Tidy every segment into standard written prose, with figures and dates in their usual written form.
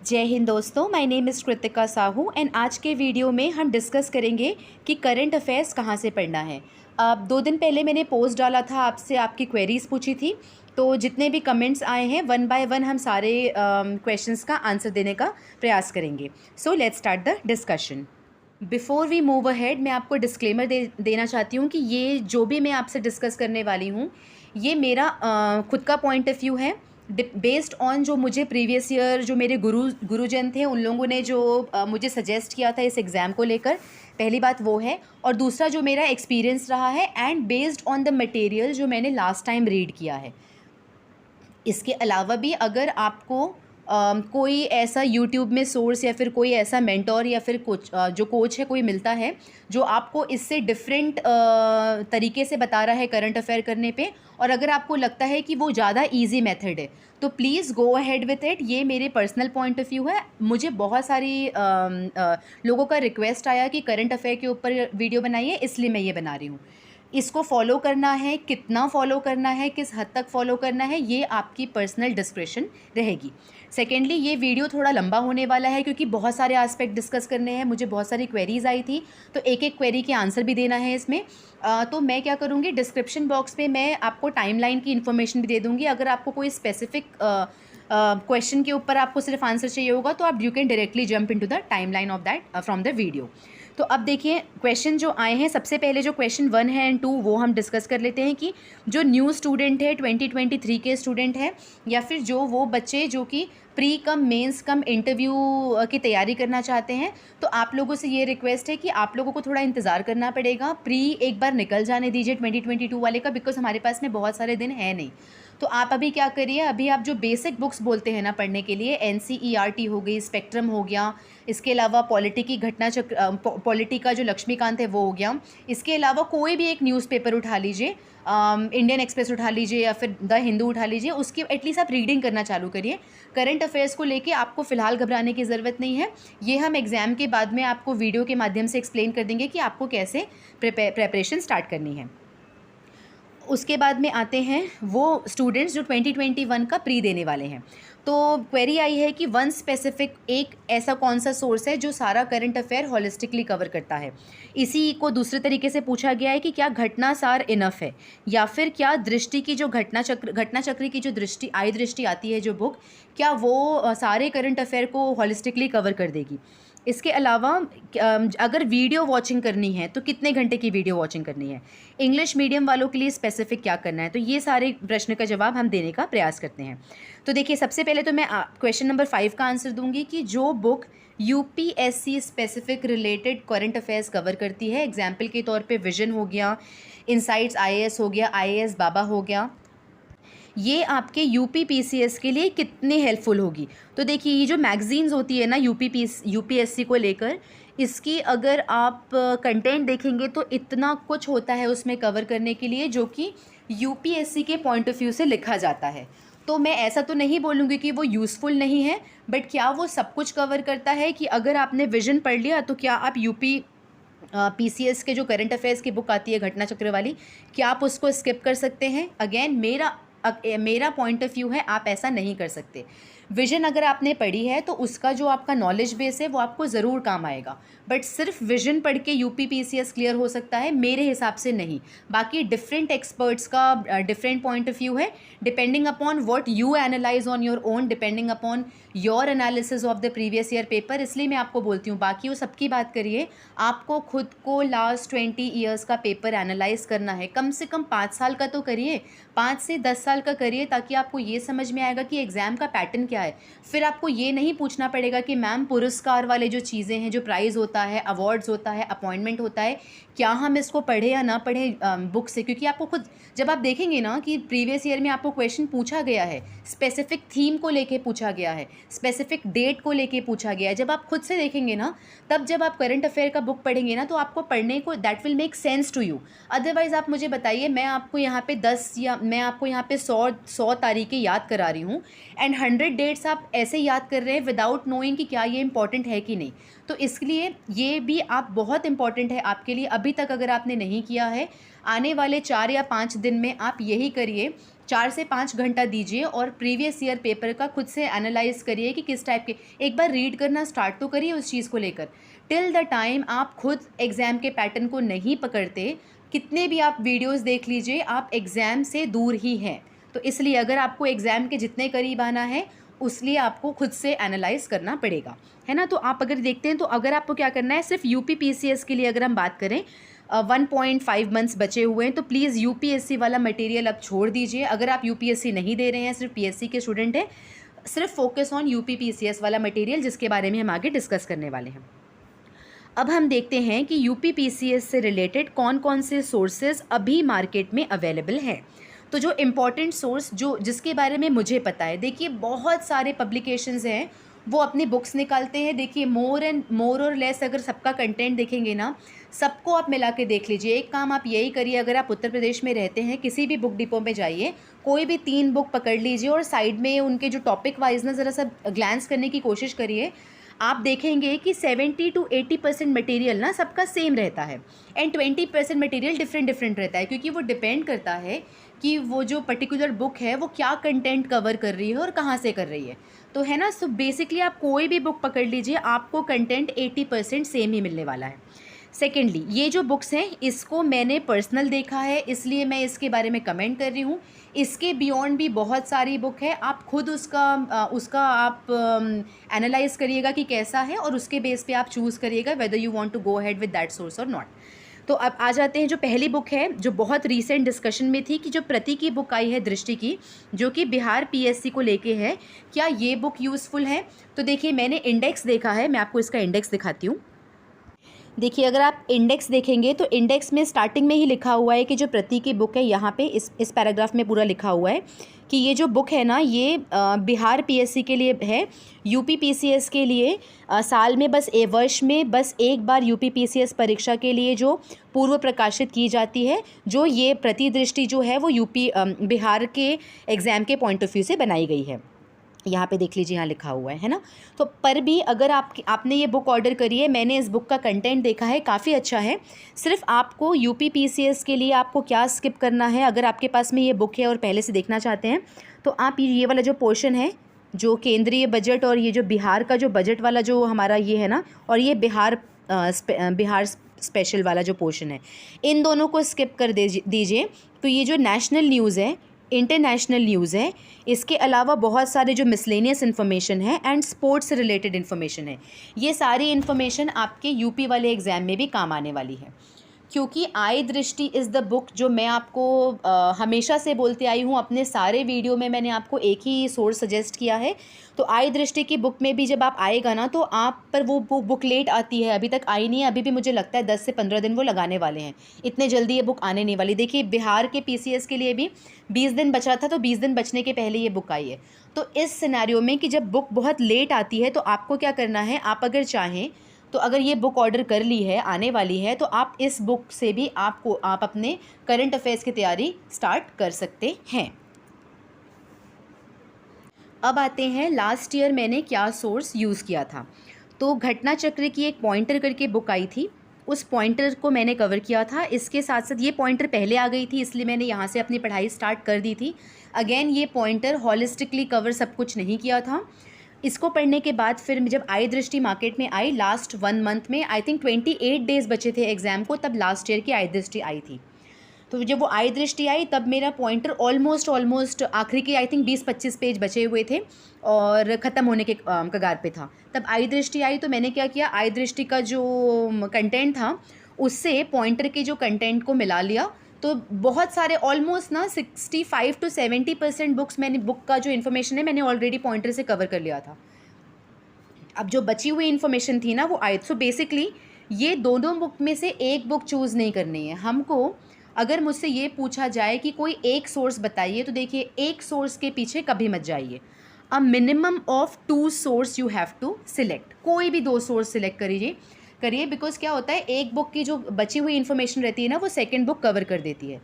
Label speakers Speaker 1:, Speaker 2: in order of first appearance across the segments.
Speaker 1: जय हिंद दोस्तों, my name is Kritika Sahu and आज के वीडियो में हम डिस्कस करेंगे कि करंट अफेयर्स कहाँ से पढ़ना है। अब 2 दिन पहले मैंने पोस्ट डाला था, आपसे आपकी क्वेरीज़ पूछी थी। तो जितने भी कमेंट्स आए हैं वन बाय वन हम सारे क्वेश्चंस का आंसर देने का प्रयास करेंगे। So let's start the discussion. Before we move ahead मैं आपको डिस्क्लेमर देना चाहती हूँ कि ये जो भी मैं आपसे डिस्कस करने वाली हूँ ये मेरा खुद का पॉइंट ऑफ व्यू है, बेस्ड ऑन जो मुझे प्रीवियस ईयर जो मेरे गुरुजन थे उन लोगों ने जो मुझे सजेस्ट किया था इस एग्ज़ाम को लेकर। पहली बात वो है, और दूसरा जो मेरा एक्सपीरियंस रहा है and based on the material जो मैंने लास्ट टाइम रीड किया है। इसके अलावा भी अगर आपको कोई ऐसा यूट्यूब में सोर्स या फिर कोई ऐसा मेंटोर या फिर जो कोच है कोई मिलता है जो आपको इससे डिफरेंट तरीके से बता रहा है करंट अफेयर करने पे, और अगर आपको लगता है कि वो ज़्यादा इजी मेथड है तो please go ahead with it. ये मेरे पर्सनल पॉइंट ऑफ व्यू है। मुझे बहुत सारी लोगों का रिक्वेस्ट आया कि करंट अफेयर के ऊपर वीडियो बनाइए, इसलिए मैं ये बना रही हूँ। इसको फॉलो करना है, कितना फॉलो करना है, किस हद तक फॉलो करना है, ये आपकी पर्सनल डिस्क्रिप्शन रहेगी। सेकेंडली, ये वीडियो थोड़ा लंबा होने वाला है क्योंकि बहुत सारे एस्पेक्ट डिस्कस करने हैं। मुझे बहुत सारी क्वेरीज़ आई थी तो एक एक क्वेरी के आंसर भी देना है इसमें। तो मैं क्या करूँगी, डिस्क्रिप्शन बॉक्स में मैं आपको टाइमलाइन की इन्फॉर्मेशन भी दे दूँगी। अगर आपको कोई स्पेसिफिक क्वेश्चन के ऊपर आपको सिर्फ आंसर चाहिए होगा तो आप you can directly jump into the timeline of that from the video. तो अब देखिए क्वेश्चन जो आए हैं, सबसे पहले जो क्वेश्चन 1 है एंड 2 वो हम डिस्कस कर लेते हैं कि जो न्यू स्टूडेंट है 2023 के स्टूडेंट है या फिर जो वो बच्चे जो कि प्री कम मेंस कम इंटरव्यू की तैयारी करना चाहते हैं, तो आप लोगों से ये रिक्वेस्ट है कि आप लोगों को थोड़ा इंतज़ार करना पड़ेगा। प्री एक बार निकल जाने दीजिए 2022 वाले का, बिकॉज हमारे पास में बहुत सारे दिन है नहीं। तो आप अभी क्या करिए, अभी आप जो बेसिक बुक्स बोलते हैं ना पढ़ने के लिए, NCERT हो गई, स्पेक्ट्रम हो गया, इसके अलावा पॉलिटी की घटना चक्र, पॉलिटी का जो लक्ष्मीकांत है वो हो गया। इसके अलावा कोई भी एक न्यूज़पेपर उठा लीजिए, इंडियन एक्सप्रेस उठा लीजिए या फिर द हिंदू उठा लीजिए, उसकी एटलीस्ट आप रीडिंग करना चालू करिए। करंट अफेयर्स को लेके आपको फ़िलहाल घबराने की ज़रूरत नहीं है। ये हम एग्ज़ाम के बाद में आपको वीडियो के माध्यम से एक्सप्लेन कर देंगे कि आपको कैसे प्रिपरेशन स्टार्ट करनी है। उसके बाद में आते हैं वो स्टूडेंट्स जो 2021 का प्री देने वाले हैं। तो क्वेरी आई है कि वन स्पेसिफिक एक ऐसा कौन सा सोर्स है जो सारा करंट अफेयर हॉलिस्टिकली कवर करता है। इसी को दूसरे तरीके से पूछा गया है कि क्या घटना सार इनफ है, या फिर क्या दृष्टि की जो घटना चक्र की जो दृष्टि आती है जो बुक, क्या वो सारे करंट अफेयर को हॉलिस्टिकली कवर कर देगी। इसके अलावा अगर वीडियो वॉचिंग करनी है तो कितने घंटे की वीडियो वॉचिंग करनी है, इंग्लिश मीडियम वालों के लिए स्पेसिफिक क्या करना है। तो ये सारे प्रश्न का जवाब हम देने का प्रयास करते हैं। तो देखिए, सबसे पहले तो मैं क्वेश्चन नंबर 5 का आंसर दूंगी कि जो book UPSC specific related current affairs cover करती है, एग्जाम्पल के तौर पे विजन हो गया, इनसाइट्स IAS हो गया, IAS बाबा हो गया, ये आपके UPPCS के लिए कितनी हेल्पफुल होगी। तो देखिए, ये जो मैगज़ीन्स होती है ना UPSC को लेकर, इसकी अगर आप कंटेंट देखेंगे तो इतना कुछ होता है उसमें कवर करने के लिए जो कि UPSC के पॉइंट ऑफ व्यू से लिखा जाता है। तो मैं ऐसा तो नहीं बोलूँगी कि वो यूज़फुल नहीं है, बट क्या वो सब कुछ कवर करता है कि अगर आपने विजन पढ़ लिया तो क्या आप PCS के जो करंट अफेयर्स की बुक आती है घटना चक्र वाली, क्या आप उसको स्किप कर सकते हैं? अगेन मेरा पॉइंट ऑफ व्यू है, आप ऐसा नहीं कर सकते। विजन अगर आपने पढ़ी है तो उसका जो आपका नॉलेज बेस है वो आपको ज़रूर काम आएगा, बट सिर्फ विजन पढ़ के UPPCS क्लियर हो सकता है? मेरे हिसाब से नहीं। बाकी डिफरेंट एक्सपर्ट्स का डिफरेंट पॉइंट ऑफ व्यू है, depending upon what you analyse on your own, depending upon your analysis of the previous year paper. इसलिए मैं आपको बोलती हूँ, बाकी वो सबकी बात करिए, आपको खुद को लास्ट 20 ईयर्स का पेपर एनालाइज करना है। कम से कम 5 साल का तो करिए, 5 से 10 साल का करिए, ताकि आपको ये समझ में आएगा कि एग्ज़ाम का पैटर्न क्या है। फिर आपको ये नहीं पूछना पड़ेगा कि मैम पुरस्कार वाले जो चीज़ें हैं, जो प्राइज़ होता है, अवार्ड्स होता है, अपॉइंटमेंट होता है, क्या हम इसको पढ़े या ना पढ़े बुक से। क्योंकि आपको खुद जब आप देखेंगे ना कि प्रीवियस ईयर में आपको क्वेश्चन पूछा गया है, स्पेसिफिक थीम को लेके पूछा गया है, स्पेसिफिक डेट को लेके पूछा गया है, जब आप खुद से देखेंगे ना, तब जब आप करंट अफेयर का बुक पढ़ेंगे ना, तो आपको पढ़ने को that will make sense to you. Otherwise आप मुझे बताइए, मैं आपको यहाँ पे 10 या मैं आपको यहाँ पे 100 तारीखें याद करा रही हूँ एंड 100 डेट्स आप ऐसे याद कर रहे हैं विदाउट नोइंग कि क्या ये इंपॉर्टेंट है कि नहीं। तो इसलिए ये भी आप बहुत इंपॉर्टेंट है आपके लिए। अभी तक अगर आपने नहीं किया है, आने वाले 4 या 5 दिन में आप यही करिए। 4 से 5 घंटा दीजिए और प्रीवियस ईयर पेपर का खुद से एनालाइज करिए कि किस टाइप के, एक बार रीड करना स्टार्ट तो करिए उस चीज़ को लेकर। टिल द टाइम आप खुद एग्ज़ाम के पैटर्न को नहीं पकड़ते, कितने भी आप वीडियोस देख लीजिए, आप एग्ज़ाम से दूर ही हैं। तो इसलिए अगर आपको एग्ज़ाम के जितने करीब आना है उसलिए आपको खुद से एनालाइज करना पड़ेगा, है ना। तो आप अगर देखते हैं तो अगर आपको क्या करना है, सिर्फ यूपी पीसीएस के लिए अगर हम बात करें 1.5 मंथ्स बचे हुए हैं, तो प्लीज़ यूपीएससी वाला मटेरियल अब छोड़ दीजिए। अगर आप यूपीएससी नहीं दे रहे हैं, सिर्फ पीएससी के स्टूडेंट हैं, सिर्फ फोकस ऑन यूपी पीसीएस वाला मटेरियल, जिसके बारे में हम आगे डिस्कस करने वाले हैं। अब हम देखते हैं कि यूपी पीसीएस से रिलेटेड कौन कौन से सोर्सेज अभी मार्केट में अवेलेबल हैं। तो जो इम्पॉर्टेंट सोर्स जिसके बारे में मुझे पता है, देखिए बहुत सारे पब्लिकेशंस हैं, वो अपनी बुक्स निकालते हैं। देखिए मोर और लेस अगर सबका कंटेंट देखेंगे ना, सबको आप मिला के देख लीजिए। एक काम आप यही करिए, अगर आप उत्तर प्रदेश में रहते हैं, किसी भी बुक डिपो में जाइए, कोई भी 3 बुक पकड़ लीजिए और साइड में उनके जो टॉपिक वाइज ना ज़रा सा ग्लैंस करने की कोशिश करिए। आप देखेंगे कि 70 to 80% मटेरियल ना सबका सेम रहता है एंड 20% मटेरियल डिफरेंट रहता है, क्योंकि वो डिपेंड करता है कि वो जो पर्टिकुलर बुक है वो क्या कंटेंट कवर कर रही है और कहाँ से कर रही है, तो है ना। सो बेसिकली आप कोई भी बुक पकड़ लीजिए, आपको कंटेंट 80% सेम ही मिलने वाला है। सेकेंडली, ये जो बुक्स हैं इसको मैंने पर्सनल देखा है, इसलिए मैं इसके बारे में कमेंट कर रही हूँ। इसके बियॉन्ड भी बहुत सारी बुक है, आप खुद उसका आप एनालाइज करिएगा कि कैसा है, और उसके बेस पे आप चूज़ करिएगा whether you want to go ahead with that source और नॉट। तो अब आ जाते हैं, जो पहली बुक है जो बहुत रीसेंट डिस्कशन में थी, कि जो प्रति की बुक आई है दृष्टि की, जो कि बिहार पीएससी को लेके है, क्या ये बुक यूज़फुल है। तो देखिए मैंने इंडेक्स देखा है, मैं आपको इसका इंडेक्स दिखाती हूँ। देखिए अगर आप इंडेक्स देखेंगे तो इंडेक्स में स्टार्टिंग में ही लिखा हुआ है कि जो प्रति की बुक है, यहाँ पे इस पैराग्राफ में पूरा लिखा हुआ है कि ये जो बुक है ना, ये बिहार पीएससी के लिए है। यूपी पीसीएस के लिए साल में वर्ष में बस एक बार यूपी पीसीएस परीक्षा के लिए जो पूर्व प्रकाशित की जाती है, जो ये प्रतिदृष्टि जो है वो बिहार के एग्ज़ाम के पॉइंट ऑफ व्यू से बनाई गई है। यहाँ पे देख लीजिए, यहाँ लिखा हुआ है ना। तो पर भी अगर आपने ये बुक ऑर्डर करी है, मैंने इस बुक का कंटेंट देखा है, काफ़ी अच्छा है। सिर्फ आपको यूपी पीसीएस के लिए आपको क्या स्किप करना है, अगर आपके पास में ये बुक है और पहले से देखना चाहते हैं, तो आप ये वाला जो पोर्शन है, जो केंद्रीय बजट और ये जो बिहार का जो बजट वाला जो हमारा ये है ना, और ये बिहार स्पेशल वाला जो पोर्शन है, इन दोनों को स्किप कर दीजिए। तो ये जो नेशनल न्यूज़ है, इंटरनेशनल न्यूज़ है, इसके अलावा बहुत सारे जो मिसलेनियस इन्फॉर्मेशन है एंड स्पोर्ट्स से रिलेटेड इन्फॉर्मेशन है, ये सारी इन्फॉर्मेशन आपके यूपी वाले एग्ज़ाम में भी काम आने वाली है। क्योंकि आई दृष्टि इज़ द बुक, जो मैं आपको हमेशा से बोलते आई हूँ, अपने सारे वीडियो में मैंने आपको एक ही सोर्स सजेस्ट किया है। तो आई दृष्टि की बुक में भी जब आप आएगा ना, तो आप पर वो बुक लेट आती है, अभी तक आई नहीं है, अभी भी मुझे लगता है 10 से 15 दिन वो लगाने वाले हैं, इतने जल्दी ये बुक आने नहीं वाली। देखिए बिहार के पीसीएस के लिए भी 20 दिन बचा था, तो 20 दिन बचने के पहले ये बुक आई है। तो इस सिनेरियो में कि जब बुक बहुत लेट आती है, तो आपको क्या करना है, आप अगर चाहें तो अगर ये बुक ऑर्डर कर ली है, आने वाली है, तो आप इस बुक से भी आप अपने करंट अफेयर्स की तैयारी स्टार्ट कर सकते हैं। अब आते हैं लास्ट ईयर मैंने क्या सोर्स यूज़ किया था। तो घटना चक्र की एक पॉइंटर करके बुक आई थी, उस पॉइंटर को मैंने कवर किया था। इसके साथ साथ ये पॉइंटर पहले आ गई थी, इसलिए मैंने यहाँ से अपनी पढ़ाई स्टार्ट कर दी थी। अगेन ये पॉइंटर हॉलिस्टिकली कवर सब कुछ नहीं किया था। इसको पढ़ने के बाद फिर जब आई दृष्टि मार्केट में आई, लास्ट 1 मंथ में, आई थिंक 28 डेज़ बचे थे एग्ज़ाम को, तब लास्ट ईयर की आई दृष्टि आई थी। तो जब वो आई दृष्टि आई, तब मेरा पॉइंटर ऑलमोस्ट आखिरी के आई थिंक 20-25 पेज बचे हुए थे और ख़त्म होने के कगार पे था। तब आई दृष्टि आई, तो मैंने क्या किया, आई दृष्टि का जो कंटेंट था उससे पॉइंटर के जो कंटेंट को मिला लिया। तो बहुत सारे ऑलमोस्ट ना 65 to 70% बुक का जो इन्फॉर्मेशन है, मैंने ऑलरेडी पॉइंटर से कवर कर लिया था। अब जो बची हुई इन्फॉर्मेशन थी ना, वो आई। सो बेसिकली ये दोनों बुक में से एक बुक चूज़ नहीं करनी है हमको। अगर मुझसे ये पूछा जाए कि कोई एक सोर्स बताइए, तो देखिए एक सोर्स के पीछे कभी मत जाइए। A minimum of 2 source you have to select. कोई भी 2 सोर्स सिलेक्ट करिए, बिकॉज क्या होता है, एक बुक की जो बची हुई इन्फॉर्मेशन रहती है ना, वो सेकंड बुक कवर कर देती है।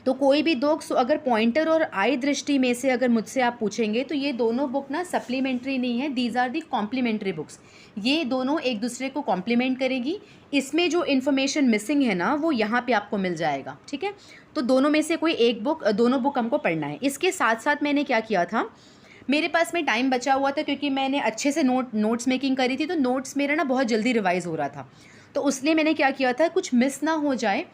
Speaker 1: तो कोई भी दो अगर पॉइंटर और आई दृष्टि में से अगर मुझसे आप पूछेंगे तो ये दोनों बुक ना सप्लीमेंट्री नहीं है, these are the complementary books. ये दोनों एक दूसरे को कॉम्प्लीमेंट करेगी। इसमें जो इन्फॉर्मेशन मिसिंग है ना वो यहाँ पे आपको मिल जाएगा, ठीक है। तो दोनों में से कोई एक बुक, दोनों बुक हमको पढ़ना है। इसके साथ साथ मैंने क्या किया था, मेरे पास में टाइम बचा हुआ था क्योंकि मैंने अच्छे से नोट्स मेकिंग करी थी, तो नोट्स मेरा ना बहुत जल्दी रिवाइज़ हो रहा था। तो उसने मैंने क्या किया था, कुछ मिस ना हो जाए,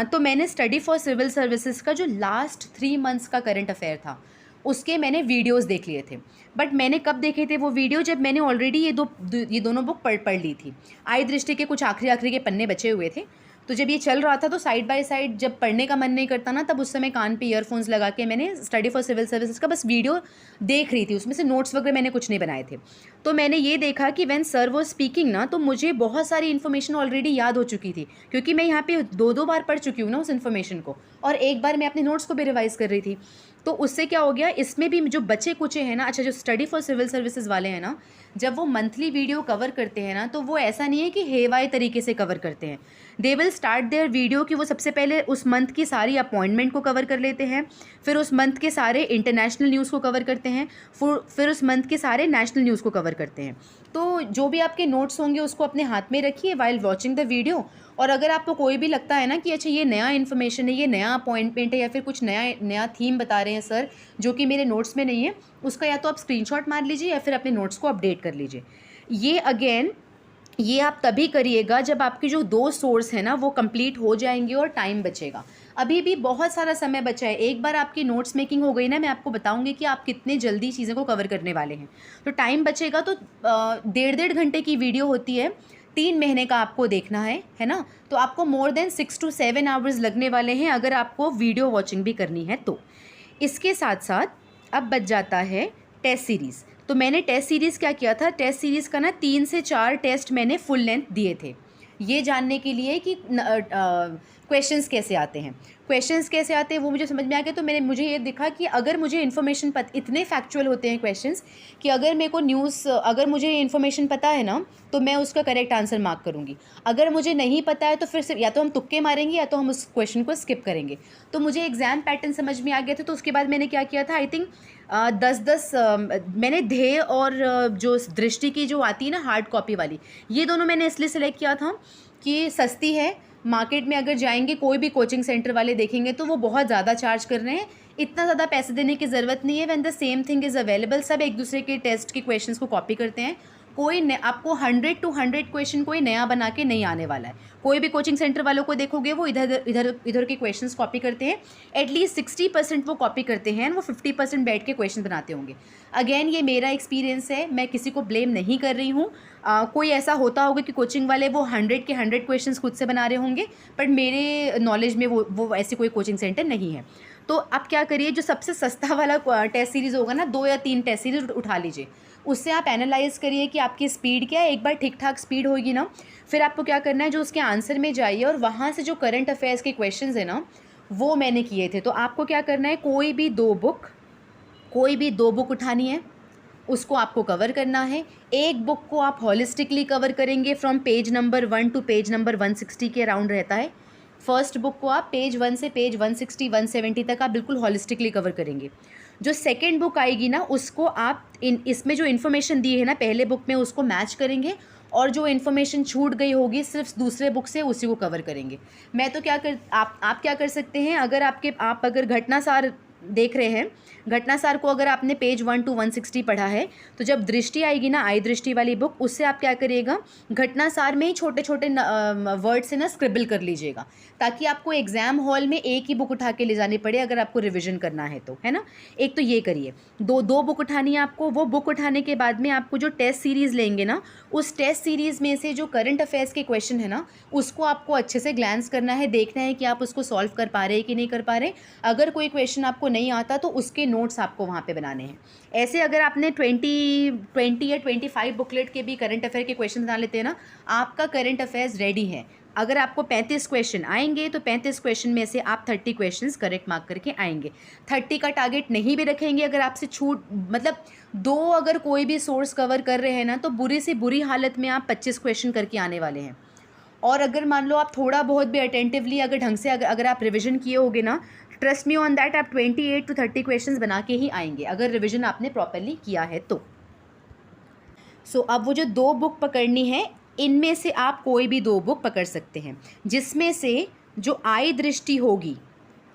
Speaker 1: तो मैंने स्टडी फॉर सिविल सर्विसेज का जो लास्ट 3 मंथ्स का करंट अफेयर था उसके मैंने वीडियोस देख लिए थे। बट मैंने कब देखे थे वो वीडियो, जब मैंने ऑलरेडी ये दोनों बुक पढ़ ली थी। आई दृष्टि के कुछ आखिरी के पन्ने बचे हुए थे, तो जब ये चल रहा था तो साइड बाय साइड जब पढ़ने का मन नहीं करता ना, तब उस समय कान पे ईयरफोन्स लगा के मैंने स्टडी फॉर सिविल सर्विसेज का बस वीडियो देख रही थी। उसमें से नोट्स वगैरह मैंने कुछ नहीं बनाए थे। तो मैंने ये देखा कि व्हेन सर वो स्पीकिंग ना, तो मुझे बहुत सारी इन्फॉर्मेशन ऑलरेडी याद हो चुकी थी, क्योंकि मैं यहाँ पे 2 बार पढ़ चुकी हूँ ना उस इन्फॉर्मेशन को, और एक बार मैं अपने नोट्स को भी रिवाइज़ कर रही थी। तो उससे क्या हो गया, इसमें भी जो बचे कुचे हैं ना, अच्छा जो स्टडी फॉर सिविल सर्विसेज वाले हैं ना, जब वो मंथली वीडियो कवर करते हैं ना, तो वो ऐसा नहीं है कि हेवाई तरीके से कवर करते हैं। They will start their video कि वो सबसे पहले उस मंथ की सारी अपॉइंटमेंट को कवर कर लेते हैं, फिर उस मंथ के सारे इंटरनेशनल न्यूज़ को कवर करते हैं, फिर उस मंथ के सारे नेशनल न्यूज़ को कवर करते हैं। तो जो भी आपके नोट्स होंगे उसको अपने हाथ में रखिए वाइल वॉचिंग द वीडियो। और अगर आपको कोई भी लगता है ना कि अच्छा ये नया इन्फॉर्मेशन है, ये नया अपॉइंटमेंट है, या फिर कुछ नया थीम बता रहे हैं सर जो कि मेरे नोट्स में नहीं है, उसका या तो आप स्क्रीनशॉट मार लीजिए या फिर अपने नोट्स को अपडेट कर लीजिए। ये आप तभी करिएगा जब आपकी जो 2 सोर्स है ना वो कंप्लीट हो जाएंगे और टाइम बचेगा। अभी भी बहुत सारा समय बचा है। एक बार आपकी नोट्स मेकिंग हो गई ना, मैं आपको बताऊंगी कि आप कितने जल्दी चीज़ों को कवर करने वाले हैं। तो टाइम बचेगा तो 1.5 घंटे की वीडियो होती है, 3 महीने का आपको देखना है ना। तो आपको मोर देन 6 to 7 आवर्स लगने वाले हैं अगर आपको वीडियो वॉचिंग भी करनी है तो। इसके साथ साथ अब बच जाता है टेस्ट सीरीज़। तो मैंने टेस्ट सीरीज़ क्या किया था, टेस्ट सीरीज़ का ना 3 से 4 टेस्ट मैंने फुल लेंथ दिए थे, ये जानने के लिए कि क्वेश्चंस कैसे आते हैं। क्वेश्चंस कैसे आते हैं वो मुझे समझ में आ गया। तो मुझे ये दिखा कि अगर मुझे इन्फॉर्मेशन इतने फैक्चुअल होते हैं क्वेश्चंस कि अगर मेरे को अगर मुझे इन्फॉर्मेशन पता है ना तो मैं उसका करेक्ट आंसर मार्क करूँगी। अगर मुझे नहीं पता है तो फिर सिर्फ या तो हम तुक्के मारेंगे या तो हम उस क्वेश्चन को स्किप करेंगे। तो मुझे एग्ज़ाम पैटर्न समझ में आ गया था। तो उसके बाद मैंने क्या किया था, आई थिंक 10 मैंने ध्येय और जो दृष्टि की जो आती है ना हार्ड कॉपी वाली, ये दोनों मैंने इसलिए सेलेक्ट किया था कि सस्ती है। मार्केट में अगर जाएंगे कोई भी कोचिंग सेंटर वाले देखेंगे तो वो बहुत ज़्यादा चार्ज कर रहे हैं, इतना ज़्यादा पैसे देने की ज़रूरत नहीं है। When the same thing is available, सब एक दूसरे के टेस्ट के क्वेश्चंस को कॉपी करते हैं। आपको 100 to 100 क्वेश्चन कोई नया बना के नहीं आने वाला है। कोई भी कोचिंग सेंटर वालों को देखोगे वो इधर के क्वेश्चंस कॉपी करते हैं। एटलीस्ट 60% वो कॉपी करते हैं, वो 50% बैठ के क्वेश्चन बनाते होंगे। अगेन ये मेरा एक्सपीरियंस है, मैं किसी को ब्लेम नहीं कर रही हूँ। कोई ऐसा होता होगा कि कोचिंग वाले वो 100 के 100 क्वेश्चंस खुद से बना रहे होंगे, बट मेरे नॉलेज में वो ऐसी कोई कोचिंग सेंटर नहीं है। तो आप क्या करिए, जो सबसे सस्ता वाला टेस्ट सीरीज़ होगा ना, 2 या 3 टेस्ट सीरीज़ उठा लीजिए। उससे आप एनालाइज़ करिए कि आपकी स्पीड क्या है। एक बार ठीक ठाक स्पीड होगी ना, फिर आपको क्या करना है, जो उसके आंसर में जाइए और वहाँ से जो करंट अफेयर्स के क्वेश्चंस है ना वो मैंने किए थे। तो आपको क्या करना है, कोई भी दो बुक उठानी है, उसको आपको कवर करना है। एक बुक को आप हॉलिस्टिकली कवर करेंगे, from page number 1 to page number 160 के अराउंड रहता है। फर्स्ट बुक को आप पेज 1 से पेज 160 170 तक आप बिल्कुल हॉलिस्टिकली कवर करेंगे। जो सेकंड बुक आएगी ना, उसको आप इसमें जो इन्फॉर्मेशन दी है ना पहले बुक में, उसको मैच करेंगे, और जो इन्फॉर्मेशन छूट गई होगी सिर्फ दूसरे बुक से उसी को कवर करेंगे। मैं तो आप क्या कर सकते हैं, आप अगर घटनासार देख रहे हैं, घटनासार को अगर आपने पेज 1 to 160 पढ़ा है, तो जब दृष्टि आएगी ना, आई दृष्टि वाली बुक, उससे आप क्या करिएगा, घटनासार में ही छोटे छोटे वर्ड से ना स्क्रिबल कर लीजिएगा, ताकि आपको एग्जाम हॉल में एक ही बुक उठा के ले जानी पड़े अगर आपको रिवीजन करना है तो, है ना। एक तो ये करिए, दो बुक उठानी है आपको। वो बुक उठाने के बाद में आपको जो टेस्ट सीरीज़ लेंगे ना, उस टेस्ट सीरीज़ में से जो करंट अफेयर्स के क्वेश्चन है ना, उसको आपको अच्छे से ग्लैंस करना है, देखना है कि आप उसको सॉल्व कर पा रहे हैं कि नहीं कर पा रहे। अगर कोई क्वेश्चन आपको नहीं आता तो उसके नोट्स आपको वहाँ पे बनाने हैं। ऐसे अगर आपने 20 या 25 बुकलेट के भी करंट अफेयर के क्वेश्चन बना लेते हैं ना, आपका करंट अफेयर्स रेडी है। अगर आपको 35 क्वेश्चन आएंगे तो 35 क्वेश्चन में से आप 30 क्वेश्चंस करेक्ट मार्क करके आएंगे। 30 का टारगेट नहीं भी रखेंगे, अगर आपसे मतलब 2 अगर कोई भी सोर्स कवर कर रहे हैं ना, तो बुरी से बुरी हालत में आप 25 क्वेश्चन करके आने वाले हैं। और अगर मान लो आप थोड़ा बहुत भी अटेंटिवली अगर ढंग से अगर आप रिवीजन किए होगे ना, ट्रस्ट मी ऑन दैट, आप 28 to 30 क्वेश्चंस बना के ही आएंगे अगर रिविजन आपने प्रॉपरली किया है तो। सो अब वो जो 2 बुक पकड़नी है, इनमें से आप कोई भी 2 बुक पकड़ सकते हैं, जिसमें से जो आई दृष्टि होगी,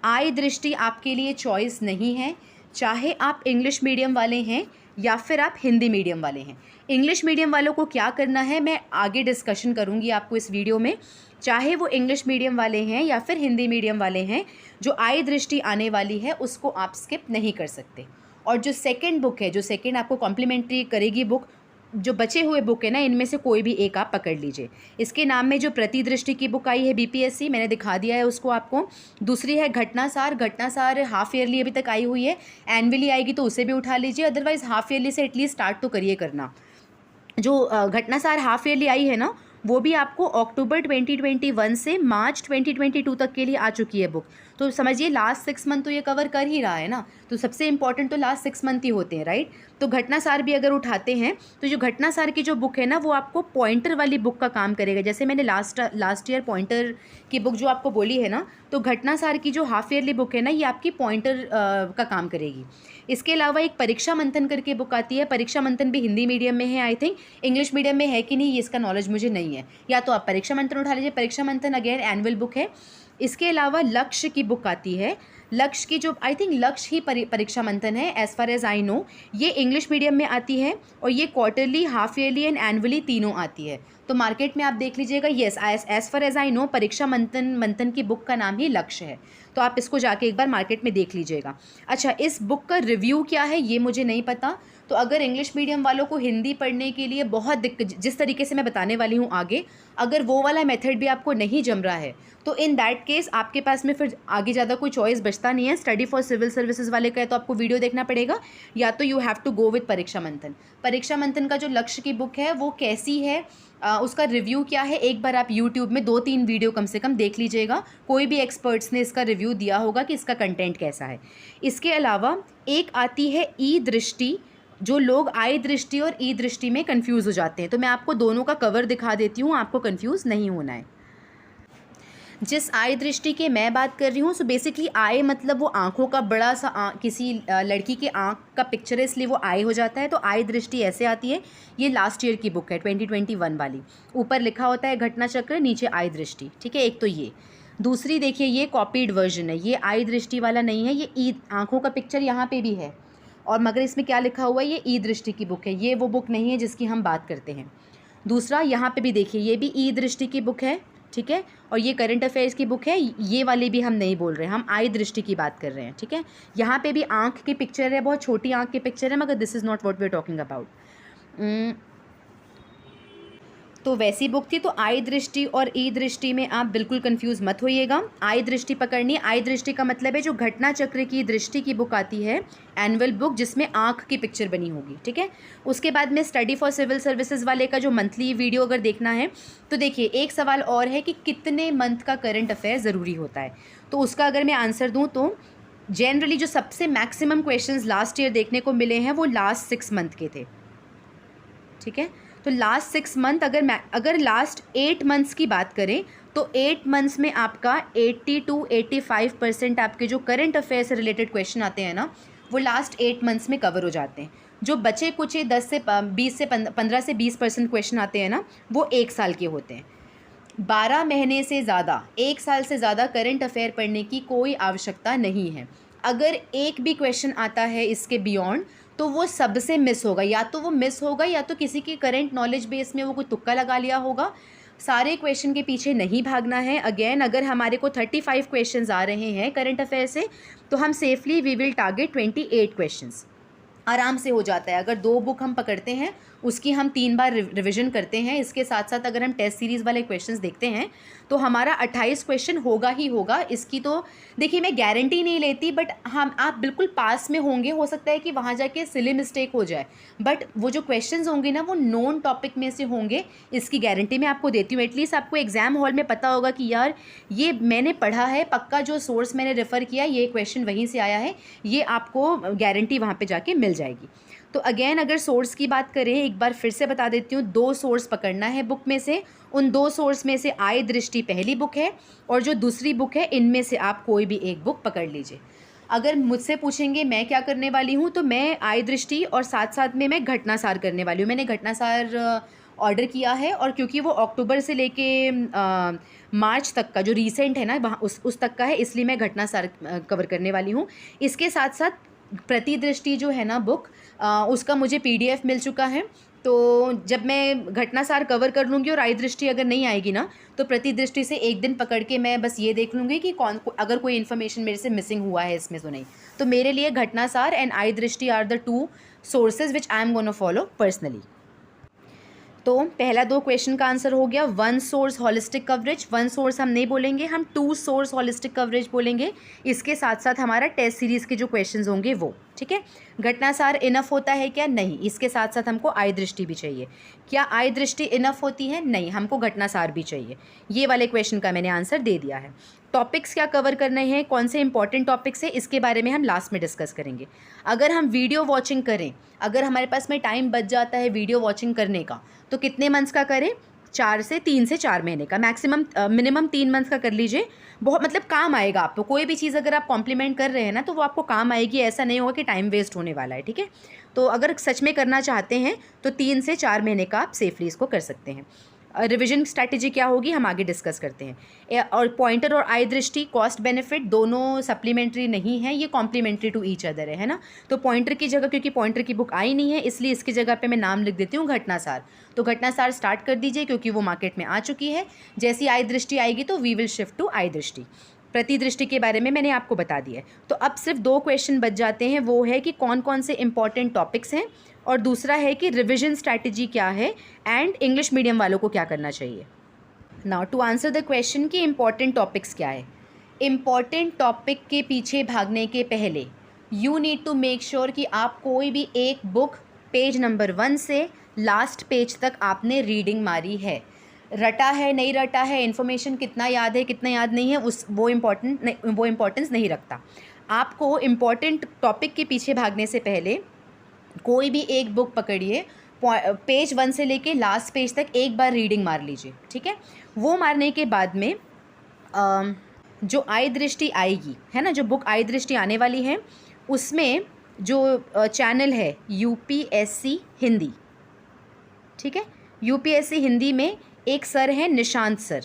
Speaker 1: आई दृष्टि आपके लिए चॉइस नहीं है, चाहे आप इंग्लिश मीडियम वाले हैं या फिर आप हिंदी मीडियम वाले हैं। इंग्लिश मीडियम वालों को क्या करना है मैं आगे डिस्कशन करूँगी आपको इस वीडियो में। चाहे वो इंग्लिश मीडियम वाले हैं या फिर हिंदी मीडियम वाले हैं, जो आई दृष्टि आने वाली है उसको आप स्किप नहीं कर सकते। और जो सेकंड बुक है, जो सेकंड आपको कॉम्प्लीमेंट्री करेगी बुक, जो बचे हुए बुक है ना, इनमें से कोई भी एक आप पकड़ लीजिए। इसके नाम में जो प्रतिदृष्टि की बुक आई है बीपीएससी, मैंने दिखा दिया है उसको आपको। दूसरी है घटनासार, घटनासार हाफ ईयरली अभी तक आई हुई है, एनुअली आएगी तो उसे भी उठा लीजिए, अदरवाइज़ हाफ ईयरली से एटलीस्ट स्टार्ट तो करिए करना। जो घटनासार हाफ ईयरली आई है ना, वो भी आपको अक्टूबर 2021 से मार्च 2022 तक के लिए आ चुकी है बुक। तो समझिए लास्ट 6 मंथ तो ये कवर कर ही रहा है ना, तो सबसे इंपॉर्टेंट तो लास्ट 6 मंथ ही होते हैं, राइट। तो घटनासार भी अगर उठाते हैं तो जो घटनासार की जो बुक है ना, वो आपको पॉइंटर वाली बुक का काम करेगा। जैसे मैंने लास्ट ईयर पॉइंटर की बुक जो आपको बोली है ना, तो घटनासार की जो हाफ ईयरली बुक है ना, ये आपकी पॉइंटर का काम करेगी। इसके अलावा एक परीक्षा मंथन करके बुक आती है। परीक्षा मंथन भी हिंदी मीडियम में है, आई थिंक इंग्लिश मीडियम में है कि नहीं ये इसका नॉलेज मुझे नहीं है, या तो आप परीक्षा मंथन उठा लीजिए। परीक्षा मंथन अगेन एनुअल बुक है। इसके अलावा लक्ष्य की बुक आती है। लक्ष्य की जो आई थिंक लक्ष्य ही परीक्षा मंथन है as far as I know, ये इंग्लिश मीडियम में आती है और ये quarterly, half yearly and annually तीनों आती है। तो मार्केट में आप देख लीजिएगा, yes as far as I know परीक्षा मंथन की बुक का नाम ही लक्ष्य है। तो आप इसको जाके एक बार मार्केट में देख लीजिएगा। अच्छा, इस बुक का रिव्यू क्या है ये मुझे नहीं पता। तो अगर इंग्लिश मीडियम वालों को हिंदी पढ़ने के लिए बहुत दिक्कत, जिस तरीके से मैं बताने वाली हूँ आगे, अगर वो वाला मेथड भी आपको नहीं जम रहा है, तो इन दैट केस आपके पास में फिर आगे ज़्यादा कोई चॉइस बचता नहीं है। स्टडी फॉर सिविल सर्विसेज वाले का है तो आपको वीडियो देखना पड़ेगा, या तो you have to go with Pariksha Manthan. परीक्षा मंथन का जो लक्ष्य की बुक है वो कैसी है, उसका रिव्यू क्या है, एक बार आप यूट्यूब में 2-3 वीडियो कम से कम देख लीजिएगा। कोई भी एक्सपर्ट्स ने इसका रिव्यू दिया होगा कि इसका कंटेंट कैसा है। इसके अलावा एक आती है ई दृष्टि। जो लोग आई दृष्टि और ई दृष्टि में कंफ्यूज हो जाते हैं, तो मैं आपको दोनों का कवर दिखा देती हूँ, आपको कंफ्यूज नहीं होना है। जिस आई दृष्टि के मैं बात कर रही हूँ, सो बेसिकली आई मतलब वो आँखों का बड़ा सा किसी लड़की के आँख का पिक्चर है, इसलिए वो आई हो जाता है। तो आई दृष्टि ऐसे आती है। ये लास्ट ईयर की बुक है 2021 वाली। ऊपर लिखा होता है घटना चक्र, नीचे आई दृष्टि, ठीक है। एक तो ये, दूसरी देखिए ये कॉपीड वर्जन है, ये आई दृष्टि वाला नहीं है, ये ई आँखों का पिक्चर यहाँ पे भी है, और मगर इसमें क्या लिखा हुआ है, ये ई दृष्टि की बुक है। ये वो बुक नहीं है जिसकी हम बात करते हैं। दूसरा यहाँ पे भी देखिए, ये भी ई दृष्टि की बुक है, ठीक है। और ये करंट अफेयर्स की बुक है, ये वाली भी हम नहीं बोल रहे हैं, हम आई दृष्टि की बात कर रहे हैं, ठीक है। यहाँ पे भी आँख की पिक्चर है, बहुत छोटी आँख की पिक्चर है, मगर this is not what we are talking about. तो वैसी बुक थी। तो आई दृष्टि और ई दृष्टि में आप बिल्कुल कंफ्यूज मत होइएगा। आई दृष्टि पकड़नी, आई दृष्टि का मतलब है जो घटना चक्र की दृष्टि की बुक आती है, एनुअल बुक, जिसमें आँख की पिक्चर बनी होगी, ठीक है। उसके बाद में स्टडी फॉर सिविल सर्विसेज वाले का जो मंथली वीडियो अगर देखना है, तो देखिए एक सवाल और है कि कितने मंथ का करंट अफेयर ज़रूरी होता है। तो उसका अगर मैं आंसर दूँ तो जनरली जो सबसे मैक्सिमम क्वेश्चंस लास्ट ईयर देखने को मिले हैं वो लास्ट 6 मंथ के थे, ठीक है। तो लास्ट 6 मंथ, अगर लास्ट 8 मंथ्स की बात करें तो 8 मंथ्स में आपका 80 to 85% आपके जो करंट अफेयर से रिलेटेड क्वेश्चन आते हैं ना, वो लास्ट 8 मंथ्स में कवर हो जाते हैं। जो बचे कुछ 15 से 20% क्वेश्चन आते हैं ना, वो 1 साल के होते हैं। 12 महीने से ज़्यादा, 1 साल से ज़्यादा करंट अफेयर पढ़ने की कोई आवश्यकता नहीं है। अगर एक भी क्वेश्चन आता है इसके बियॉन्ड, तो वो सबसे मिस होगा, या तो वो मिस होगा या तो किसी की करंट नॉलेज बेस में वो कोई तुक्का लगा लिया होगा। सारे क्वेश्चन के पीछे नहीं भागना है। अगेन अगर हमारे को 35 क्वेश्चंस आ रहे हैं करंट अफेयर से, तो हम safely we will target 28 questions, आराम से हो जाता है। अगर 2 बुक हम पकड़ते हैं, उसकी हम 3 बार रिविजन करते हैं, इसके साथ साथ अगर हम टेस्ट सीरीज़ वाले क्वेश्चंस देखते हैं, तो हमारा 28 क्वेश्चन होगा ही होगा। इसकी तो देखिए मैं गारंटी नहीं लेती, बट हम आप बिल्कुल पास में होंगे। हो सकता है कि वहाँ जाके सिली मिस्टेक हो जाए, बट वो जो क्वेश्चंस होंगे ना, वो नोन टॉपिक में से होंगे, इसकी गारंटी मैं आपको देती हूँ। एटलीस्ट आपको एग्जाम हॉल में पता होगा कि यार ये मैंने पढ़ा है, पक्का जो सोर्स मैंने रेफ़र किया ये क्वेश्चन वहीं से आया है, ये आपको गारंटी वहाँ पर जाके मिल जाएगी। तो अगेन अगर सोर्स की बात करें, एक बार फिर से बता देती हूँ, 2 सोर्स पकड़ना है बुक में से। उन 2 सोर्स में से आय दृष्टि पहली बुक है और जो दूसरी बुक है, इनमें से आप कोई भी एक बुक पकड़ लीजिए। अगर मुझसे पूछेंगे मैं क्या करने वाली हूँ, तो मैं आय दृष्टि और साथ साथ में मैं घटनासार करने वाली हूँ। मैंने घटनासार ऑर्डर किया है और क्योंकि वो अक्टूबर से लेके मार्च तक का जो रीसेंट है ना, वहाँ उस तक का है, इसलिए मैं घटनासार कवर करने वाली हूँ। इसके साथ साथ प्रतिदृष्टि जो है ना बुक, उसका मुझे PDF मिल चुका है। तो जब मैं घटनासार कवर कर लूँगी और आय दृष्टि अगर नहीं आएगी ना, तो प्रतिदृष्टि से एक दिन पकड़ के मैं बस ये देख लूँगी कि अगर कोई इन्फॉर्मेशन मेरे से मिसिंग हुआ है इसमें तो नहीं। तो मेरे लिए घटनासार एंड आय Drishti are the 2 sources which I am gonna follow personally. तो पहला 2 क्वेश्चन का आंसर हो गया 1 सोर्स होलिस्टिक कवरेज। 1 सोर्स हम नहीं बोलेंगे, हम 2 सोर्स होलिस्टिक कवरेज बोलेंगे। इसके साथ साथ हमारा टेस्ट सीरीज़ के जो क्वेश्चंस होंगे वो, ठीक है। घटनासार इनफ होता है क्या? नहीं। इसके साथ साथ हमको आय दृष्टि भी चाहिए। क्या आय दृष्टि इनफ होती है? नहीं, हमको घटनासार भी चाहिए। ये वाले क्वेश्चन का मैंने आंसर दे दिया है। टॉपिक्स क्या कवर करने हैं, कौन से इंपॉर्टेंट टॉपिक्स हैं, इसके बारे में हम लास्ट में डिस्कस करेंगे। अगर हम वीडियो वॉचिंग करें, अगर हमारे पास में टाइम बच जाता है वीडियो वॉचिंग करने का, तो कितने मंथ्स का करें? 3 से 4 महीने का, मैक्सिमम मिनिमम 3 मंथ्स का कर लीजिए। बहुत मतलब काम आएगा आपको। कोई भी चीज़ अगर आप कॉम्प्लीमेंट कर रहे हैं ना, तो वो आपको काम आएगी, ऐसा नहीं होगा कि टाइम वेस्ट होने वाला है, ठीक है। तो अगर सच में करना चाहते हैं तो 3 से 4 महीने का आप सेफली इसको कर सकते हैं। रिवीजन स्ट्रैटेजी क्या होगी हम आगे डिस्कस करते हैं। और पॉइंटर और आय दृष्टि कॉस्ट बेनिफिट दोनों सप्लीमेंट्री नहीं है, ये कॉम्प्लीमेंट्री टू ईच अदर है ना। तो पॉइंटर की जगह, क्योंकि पॉइंटर की बुक आई नहीं है, इसलिए इसकी जगह पे मैं नाम लिख देती हूँ घटनासार। तो घटनासार स्टार्ट कर दीजिए क्योंकि वो मार्केट में आ चुकी है। जैसी आय दृष्टि आएगी तो वी विल शिफ्ट टू आय दृष्टि। प्रतिदृष्टि के बारे में मैंने आपको बता दिया है। तो अब सिर्फ 2 क्वेश्चन बच जाते हैं, वो है कि कौन कौन से इंपॉर्टेंट टॉपिक्स हैं और दूसरा है कि रिविजन स्ट्रैटेजी क्या है एंड इंग्लिश मीडियम वालों को क्या करना चाहिए। Now to answer the question कि इंपॉर्टेंट टॉपिक्स क्या है। इंपॉर्टेंट टॉपिक के पीछे भागने के पहले you need to make sure कि आप कोई भी एक बुक पेज नंबर 1 से लास्ट पेज तक आपने रीडिंग मारी है। रटा है नहीं रटा है, इन्फॉर्मेशन कितना याद है कितना याद नहीं है, वो इम्पोर्टेंस नहीं रखता। आपको इम्पॉर्टेंट टॉपिक के पीछे भागने से पहले कोई भी एक बुक पकड़िए, पेज 1 से लेके लास्ट पेज तक एक बार रीडिंग मार लीजिए, ठीक है। वो मारने के बाद में जो आय दृष्टि आएगी है ना, जो बुक आय दृष्टि आने वाली है, उसमें जो चैनल है UPSC हिंदी, ठीक है। UPSC हिंदी में एक सर हैं निशांत सर।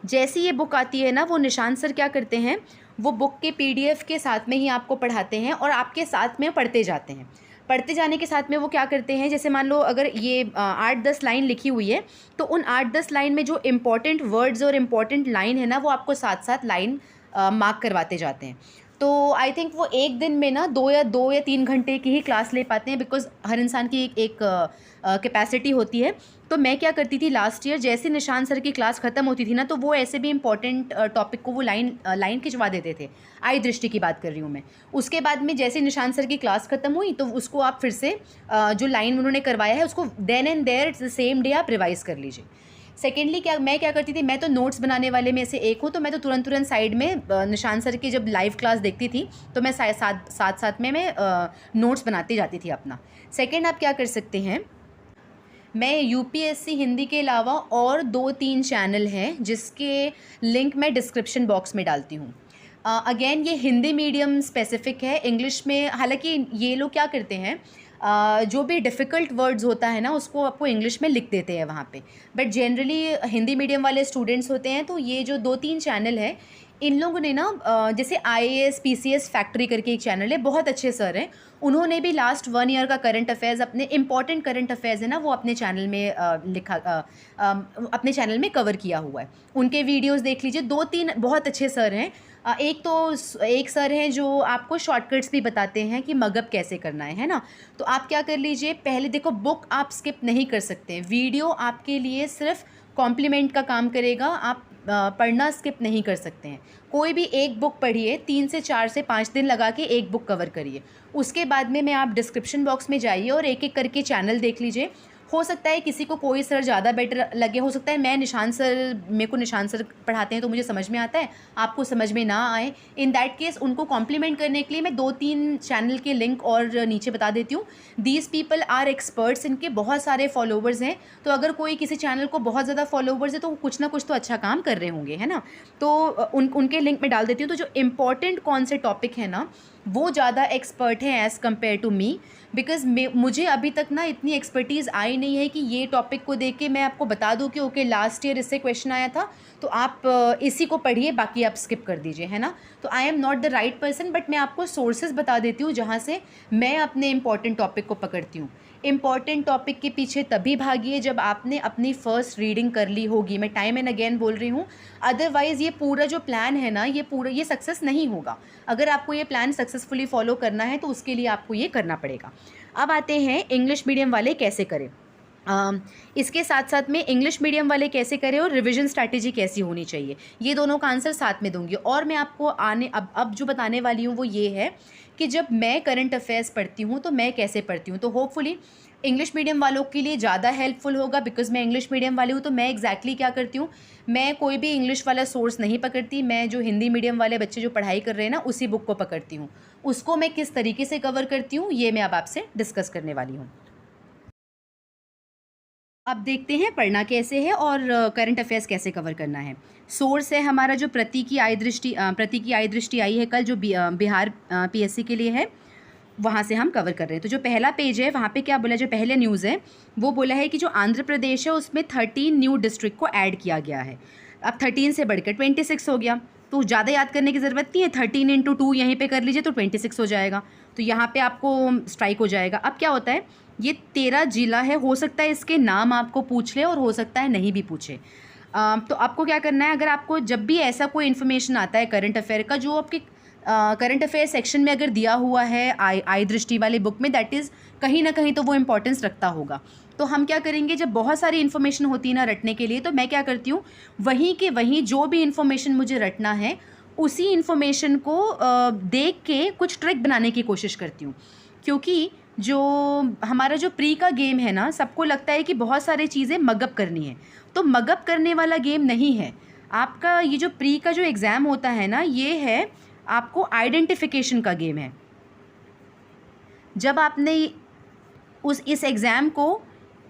Speaker 1: जैसी ये बुक आती है ना, वो निशांत सर क्या करते हैं, वो बुक के PDF के साथ में ही आपको पढ़ाते हैं और आपके साथ में पढ़ते जाते हैं। पढ़ते जाने के साथ में वो क्या करते हैं, जैसे मान लो अगर ये 8-10 लाइन लिखी हुई है, तो उन 8-10 लाइन में जो इम्पॉर्टेंट वर्ड्स और इम्पॉर्टेंट लाइन है ना, वो आपको साथ साथ लाइन मार्क करवाते जाते हैं। तो आई थिंक वो एक दिन में ना 2 या 3 घंटे की ही क्लास ले पाते हैं, बिकॉज हर इंसान की एक कैपेसिटी होती है। तो मैं क्या करती थी लास्ट ईयर, जैसे निशांत सर की क्लास ख़त्म होती थी ना, तो वो ऐसे भी इंपॉर्टेंट टॉपिक को वो लाइन खिंचवा देते थे। आय दृष्टि की बात कर रही हूँ मैं। उसके बाद में जैसे निशांत सर की क्लास ख़त्म हुई, तो उसको आप फिर से जो लाइन उन्होंने करवाया है उसको then and there it's the same day आप रिवाइज़ कर लीजिए। सेकेंडली मैं क्या करती थी, मैं तो नोट्स बनाने वाले में से एक हूँ, तो मैं तो तुरंत साइड में निशांत सर की जब लाइव क्लास देखती थी, तो मैं साथ में मैं नोट्स बनाती जाती थी अपना। सेकेंड आप क्या कर सकते हैं, मैं UPSC हिंदी के अलावा और 2-3 चैनल हैं जिसके लिंक मैं डिस्क्रिप्शन बॉक्स में डालती हूँ। अगेन ये हिंदी मीडियम स्पेसिफिक है, इंग्लिश में हालांकि ये लोग क्या करते हैं, जो भी डिफ़िकल्ट वर्ड्स होता है ना, उसको आपको इंग्लिश में लिख देते हैं वहाँ पे। बट जनरली हिंदी मीडियम वाले स्टूडेंट्स होते हैं, तो ये जो 2-3 चैनल है, इन लोगों ने ना जैसे IAS PCS फैक्ट्री करके एक चैनल है, बहुत अच्छे सर हैं, उन्होंने भी लास्ट 1 ईयर का करंट अफेयर्स, अपने इंपॉर्टेंट करंट अफेयर्स है ना, वो अपने चैनल में अपने चैनल में कवर किया हुआ है। उनके वीडियोस देख लीजिए, 2-3 बहुत अच्छे सर हैं। एक सर हैं जो आपको शॉर्टकट्स भी बताते हैं कि मगअप कैसे करना है ना। तो आप क्या कर लीजिए, पहले देखो बुक आप स्किप नहीं कर सकते, वीडियो आपके लिए सिर्फ कॉम्प्लीमेंट का काम करेगा, आप पढ़ना स्किप नहीं कर सकते हैं। कोई भी एक बुक पढ़िए, 3 से 4 से 5 दिन लगा के एक बुक कवर करिए। उसके बाद में आप डिस्क्रिप्शन बॉक्स में जाइए और एक एक करके चैनल देख लीजिए। हो सकता है किसी को कोई सर ज़्यादा बेटर लगे, हो सकता है मेरे को निशान सर पढ़ाते हैं तो मुझे समझ में आता है, आपको समझ में ना आए। इन दैट केस उनको कॉम्प्लीमेंट करने के लिए मैं 2-3 चैनल के लिंक और नीचे बता देती हूँ। दीज पीपल आर एक्सपर्ट्स, इनके बहुत सारे फॉलोवर्स हैं, तो अगर कोई किसी चैनल को बहुत ज़्यादा फॉलोवर्स है तो वो कुछ ना कुछ तो अच्छा काम कर रहे होंगे, है ना। तो उनके लिंक में डाल देती हूँ। तो जो इम्पॉर्टेंट कौन से टॉपिक है ना, वो ज़्यादा एक्सपर्ट हैं as compare to me, because मुझे अभी तक ना इतनी एक्सपर्टीज़ आई नहीं है कि ये टॉपिक को देख के मैं आपको बता दूँ कि ओके लास्ट ईयर इससे क्वेश्चन आया था तो आप इसी को पढ़िए, बाकी आप स्किप कर दीजिए, है ना। तो I am not the right person, but मैं आपको सोर्सेज बता देती हूँ जहाँ से मैं अपने इंपॉर्टेंट टॉपिक को पकड़ती हूँ। इंपॉर्टेंट टॉपिक के पीछे तभी भागिए जब आपने अपनी फ़र्स्ट रीडिंग कर ली होगी, मैं टाइम एंड अगेन बोल रही हूँ। अदरवाइज़ ये पूरा जो प्लान है ना, ये सक्सेस नहीं होगा। अगर आपको ये प्लान सक्सेसफुली फॉलो करना है तो उसके लिए आपको ये करना पड़ेगा। अब आते हैं इंग्लिश मीडियम वाले कैसे करें। इसके साथ साथ में इंग्लिश मीडियम वाले कैसे करें और रिवीजन स्ट्रैटेजी कैसी होनी चाहिए, ये दोनों का आंसर साथ में दूंगी। और मैं आपको अब जो बताने वाली हूँ वो ये है कि जब मैं करंट अफेयर्स पढ़ती हूँ तो मैं कैसे पढ़ती हूँ। तो होपफुली इंग्लिश मीडियम वालों के लिए ज़्यादा हेल्पफुल होगा, बिकॉज मैं इंग्लिश मीडियम वाली हूँ। तो मैं एग्जैक्टली क्या करती हूँ, मैं कोई भी इंग्लिश वाला सोर्स नहीं पकड़ती, मैं जो हिंदी मीडियम वाले बच्चे जो पढ़ाई कर रहे हैं ना उसी बुक को पकड़ती हूँ। उसको मैं किस तरीके से कवर करती हूँ ये मैं अब आपसे डिस्कस करने वाली हूँ। अब देखते हैं पढ़ना कैसे है और करंट अफेयर्स कैसे कवर करना है। सोर्स है हमारा जो प्रतीकी आई दृष्टि आई है कल, जो बिहार पीएससी के लिए है, वहाँ से हम कवर कर रहे हैं। तो जो पहला पेज है वहाँ पे क्या बोला, जो पहले न्यूज़ है वो बोला है कि जो आंध्र प्रदेश है उसमें 13 न्यू डिस्ट्रिक्ट को ऐड किया गया है। अब 13 से बढ़कर 26 हो गया, तो ज़्यादा याद करने की ज़रूरत नहीं है। 13 × 2 यहीं पे कर लीजिए तो 26 हो जाएगा, तो यहाँ पे आपको स्ट्राइक हो जाएगा। अब क्या होता है, ये 13 जिला है, हो सकता है इसके नाम आपको पूछ ले और हो सकता है नहीं भी पूछे। तो आपको क्या करना है, अगर आपको जब भी ऐसा कोई इन्फॉर्मेशन आता है करंट अफेयर का जो आपके करंट अफेयर सेक्शन में अगर दिया हुआ है आई दृष्टि वाली बुक में, दैट इज़ कहीं ना कहीं तो वो इम्पोर्टेंस रखता होगा। तो हम क्या करेंगे, जब बहुत सारी इन्फॉर्मेशन होती है ना रटने के लिए, तो मैं क्या करती हूँ, वहीं के वहीं जो भी इन्फॉर्मेशन मुझे रटना है उसी इन्फॉर्मेशन को देख के कुछ ट्रिक बनाने की कोशिश करती हूँ। क्योंकि जो हमारा जो प्री का गेम है ना, सबको लगता है कि बहुत सारी चीज़ें मगअप करनी है, तो मगअप करने वाला गेम नहीं है आपका। ये जो प्री का जो एग्ज़ाम होता है ना, ये है आपको आइडेंटिफिकेशन का गेम है। जब आपने इस एग्ज़ाम को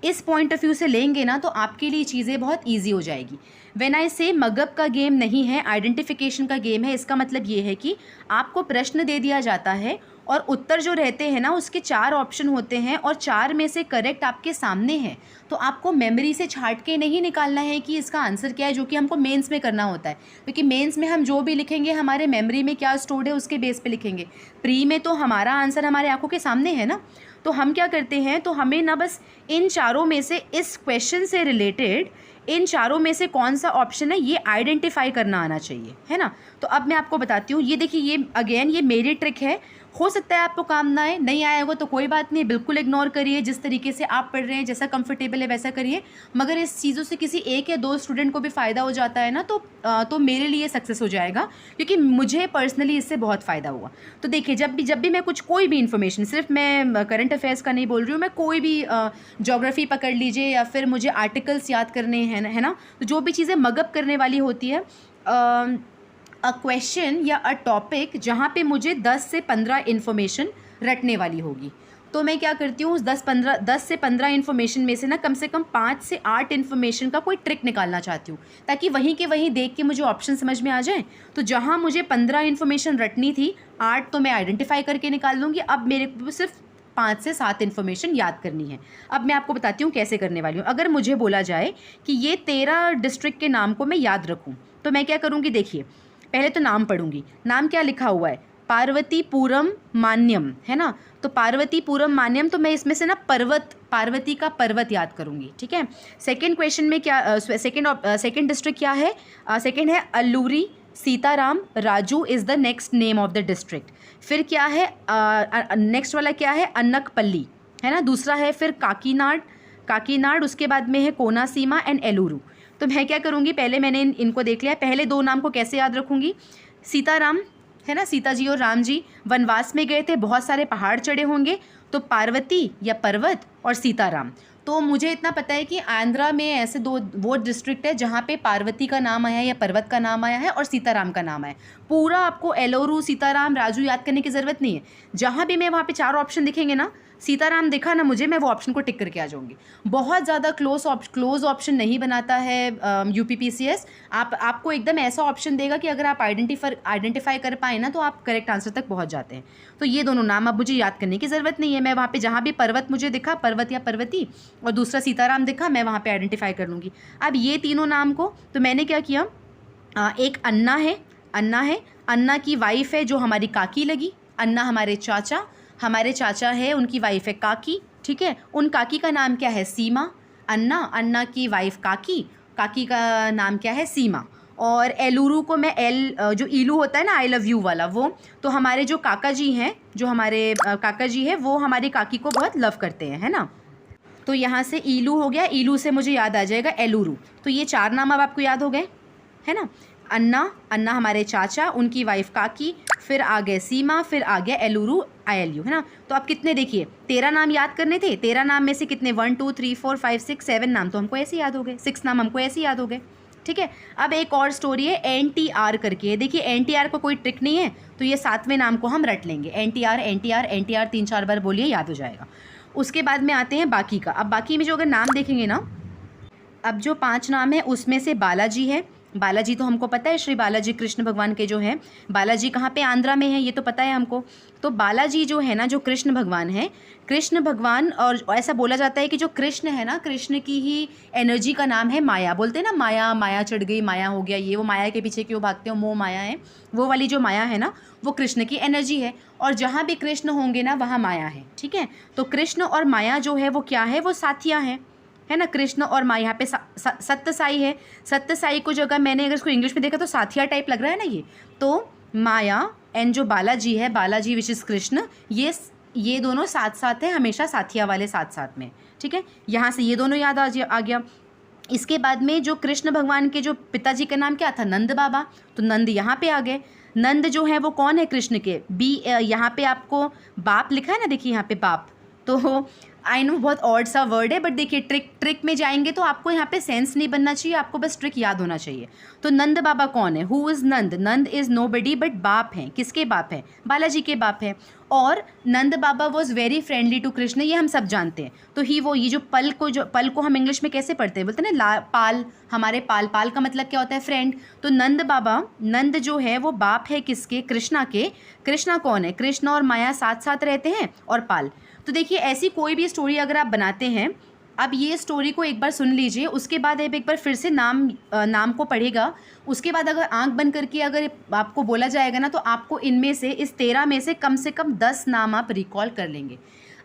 Speaker 1: इस पॉइंट ऑफ व्यू से लेंगे ना, तो आपके लिए चीज़ें बहुत ईजी हो जाएगी। व्हेन आई से मगअप का गेम नहीं है, आइडेंटिफिकेशन का गेम है, इसका मतलब ये है कि आपको प्रश्न दे दिया जाता है और उत्तर जो रहते हैं ना उसके 4 ऑप्शन होते हैं और 4 में से करेक्ट आपके सामने है। तो आपको मेमोरी से छाट के नहीं निकालना है कि इसका आंसर क्या है, जो कि हमको मेंस में करना होता है। क्योंकि मेंस में हम जो भी लिखेंगे हमारे मेमोरी में क्या स्टोर्ड है उसके बेस पे लिखेंगे। प्री में तो हमारा आंसर हमारे आंखों के सामने है ना। तो हम क्या करते हैं, तो हमें ना बस इन चारों में से, इस क्वेश्चन से रिलेटेड इन चारों में से कौन सा ऑप्शन है ये आइडेंटिफाई करना आना चाहिए, है ना। तो अब मैं आपको बताती हूँ, ये देखिए, ये अगेन ये मेरी ट्रिक है। हो सकता है आपको काम ना आए, नहीं आया होगा तो कोई बात नहीं, बिल्कुल इग्नोर करिए। जिस तरीके से आप पढ़ रहे हैं, जैसा कंफर्टेबल है वैसा करिए। मगर इस चीज़ों से किसी 1 या 2 स्टूडेंट को भी फ़ायदा हो जाता है ना, तो मेरे लिए सक्सेस हो जाएगा, क्योंकि मुझे पर्सनली इससे बहुत फ़ायदा हुआ। तो देखिए, जब भी मैं कोई भी इन्फॉर्मेशन, सिर्फ मैं करंट अफेयर्स का नहीं बोल रही हूँ, मैं कोई भी ज्योग्राफी पकड़ लीजिए या फिर मुझे आर्टिकल्स याद करने हैं, है ना। तो जो भी चीज़ें मगअप करने वाली होती है, अ क्वेश्चन या अ टॉपिक जहाँ पे मुझे 10 से 15 इन्फॉर्मेशन रटने वाली होगी, तो मैं क्या करती हूँ, 10 से 15 इन्फॉर्मेशन में से ना कम से कम 5 से 8 इन्फॉर्मेशन का कोई ट्रिक निकालना चाहती हूँ, ताकि वहीं के वहीं देख के मुझे ऑप्शन समझ में आ जाए। तो जहाँ मुझे 15 इन्फॉर्मेशन रटनी थी, 8 तो मैं आइडेंटिफाई करके निकाल लूँगी। अब मेरे को सिर्फ 5 से 7 इन्फॉर्मेशन याद करनी है। अब मैं आपको बताती हूँ कैसे करने वाली हूँ। अगर मुझे बोला जाए कि ये 13 डिस्ट्रिक्ट के नाम को मैं याद रखूँ, तो मैं क्या करूँगी, देखिए, पहले तो नाम पढ़ूंगी। नाम क्या लिखा हुआ है, पार्वतीपुरम मान्यम, है ना। तो पार्वतीपुरम मान्यम, तो मैं इसमें से ना पार्वती का पर्वत याद करूंगी, ठीक है। सेकंड क्वेश्चन में क्या, सेकंड डिस्ट्रिक्ट क्या है, सेकंड है Alluri Sitaram Raju is the next name of the district. फिर क्या है, नेक्स्ट वाला क्या है, अन्नकपल्ली, है ना। दूसरा है फिर काकीनाड, उसके बाद में है कोनासीमा एंड एलुरू। तो मैं क्या करूँगी, पहले मैंने इनको देख लिया, पहले 2 नाम को कैसे याद रखूँगी। सीताराम, है ना, सीता जी और राम जी वनवास में गए थे, बहुत सारे पहाड़ चढ़े होंगे, तो पार्वती या पर्वत और सीताराम। तो मुझे इतना पता है कि आंध्रा में ऐसे दो वो डिस्ट्रिक्ट है जहाँ पे पार्वती का नाम आया है या पर्वत का नाम आया है और सीताराम का नाम आया है। पूरा आपको एलोरू, सीताराम, राजू याद करने की ज़रूरत नहीं है। जहाँ भी मैं वहाँ पे 4 ऑप्शन दिखेंगे ना, सीताराम दिखा ना मुझे, मैं वो ऑप्शन को टिक करके आ जाऊँगी। बहुत ज़्यादा क्लोज ऑप्शन नहीं बनाता है UPPCS। आपको एकदम ऐसा ऑप्शन देगा कि अगर आप आइडेंटिफाई कर पाए ना तो आप करेक्ट आंसर तक पहुँच जाते हैं। तो ये दोनों नाम अब मुझे याद करने की ज़रूरत नहीं है। मैं वहाँ पे जहाँ भी पर्वत मुझे दिखा, पर्वत या पर्वती, और दूसरा सीताराम दिखा, मैं वहाँ पे आइडेंटिफाई कर लूँगी। अब ये तीनों नाम को तो मैंने क्या किया, एक अन्ना है, अन्ना की वाइफ है जो हमारी काकी लगी। अन्ना हमारे चाचा है, उनकी वाइफ है काकी, ठीक है। उन काकी का नाम क्या है, सीमा। अन्ना की वाइफ काकी का नाम क्या है, सीमा। और एलुरू को मैं जो ईलू होता है ना, आई लव यू वाला, वो तो हमारे जो काका जी हैं, वो हमारी काकी को बहुत लव करते हैं, है ना। तो यहाँ से ईलू हो गया, ईलू से मुझे याद आ जाएगा एलुरू। तो ये 4 नाम अब आपको याद हो गए, है ना। अन्ना हमारे चाचा, उनकी वाइफ काकी, फिर आ गए सीमा, फिर आ गया एलुरू, ILU, है ना। तो आप कितने, देखिए 13 नाम याद करने थे। 13 नाम में से कितने, 1 2 3 4 5 6 7 नाम तो हमको ऐसे याद हो गए, 6 नाम हमको ऐसे याद हो गए, ठीक है। अब एक और स्टोरी है NTR करके। देखिए NTR को कोई ट्रिक नहीं है, तो ये 7वें नाम को हम रट लेंगे। NTR 3-4 बार बोलिए, याद हो जाएगा। उसके बाद में आते हैं बाकी का। अब बाकी में जो अगर नाम देखेंगे ना, अब जो 5 नाम है उसमें से बालाजी है। बालाजी तो हमको पता है, श्री बालाजी कृष्ण भगवान के जो हैं। बालाजी कहाँ पे, आंध्रा में है, ये तो पता है हमको। तो बालाजी जो है ना, जो कृष्ण भगवान है, कृष्ण भगवान, और ऐसा बोला जाता है कि जो कृष्ण है ना, कृष्ण की ही एनर्जी का नाम है माया। बोलते हैं ना, माया चढ़ गई, माया हो गया, ये वो माया के पीछे क्यों भागते हो, मोह माया है। वो वाली जो माया है ना, वो कृष्ण की एनर्जी है। और जहाँ भी कृष्ण होंगे ना, वहाँ माया है, ठीक है। तो कृष्ण और माया जो है वो क्या है, वो साथिया है ना। कृष्ण और माया, यहाँ पे सत्य साई है। सत्य साई को जो, अगर मैंने इसको इंग्लिश में देखा तो साथिया टाइप लग रहा है ना ये। तो माया एंड जो बालाजी है, बालाजी विच इज़ कृष्ण, ये दोनों साथ साथ हैं, हमेशा साथिया वाले साथ में, ठीक है। यहाँ से ये दोनों याद आ गया। इसके बाद में जो कृष्ण भगवान के जो पिताजी का नाम क्या था, नंद बाबा। तो नंद यहाँ पे आ गए। नंद जो है वो कौन है, कृष्ण के यहाँ पे आपको बाप लिखा है ना, देखिए यहाँ पे बाप। तो आई नो बहुत ऑड सा वर्ड है, बट देखिए ट्रिक में जाएंगे तो आपको यहाँ पे सेंस नहीं बनना चाहिए, आपको बस ट्रिक याद होना चाहिए। तो नंद बाबा कौन है, who is Nand. Nand is nobody but बाप हैं, किसके बाप हैं, बालाजी के बाप हैं। और Nand Baba was very friendly to Krishna, ये हम सब जानते हैं। तो ये जो पल को हम इंग्लिश में कैसे पढ़ते हैं, बोलते हैं ना पाल, हमारे पाल का मतलब क्या होता है, फ्रेंड। तो नंद जो है वो बाप है किसके, कृष्णा के। कृष्णा कौन है, कृष्ण और माया साथ रहते हैं, और पाल। तो देखिए ऐसी कोई भी स्टोरी अगर आप बनाते हैं, अब ये स्टोरी को एक बार सुन लीजिए, उसके बाद आप एक बार फिर से नाम को पढ़ेगा। उसके बाद अगर आंख बंद करके अगर आपको बोला जाएगा ना, तो आपको इनमें से, इस 13 में से कम 10 नाम आप रिकॉल कर लेंगे।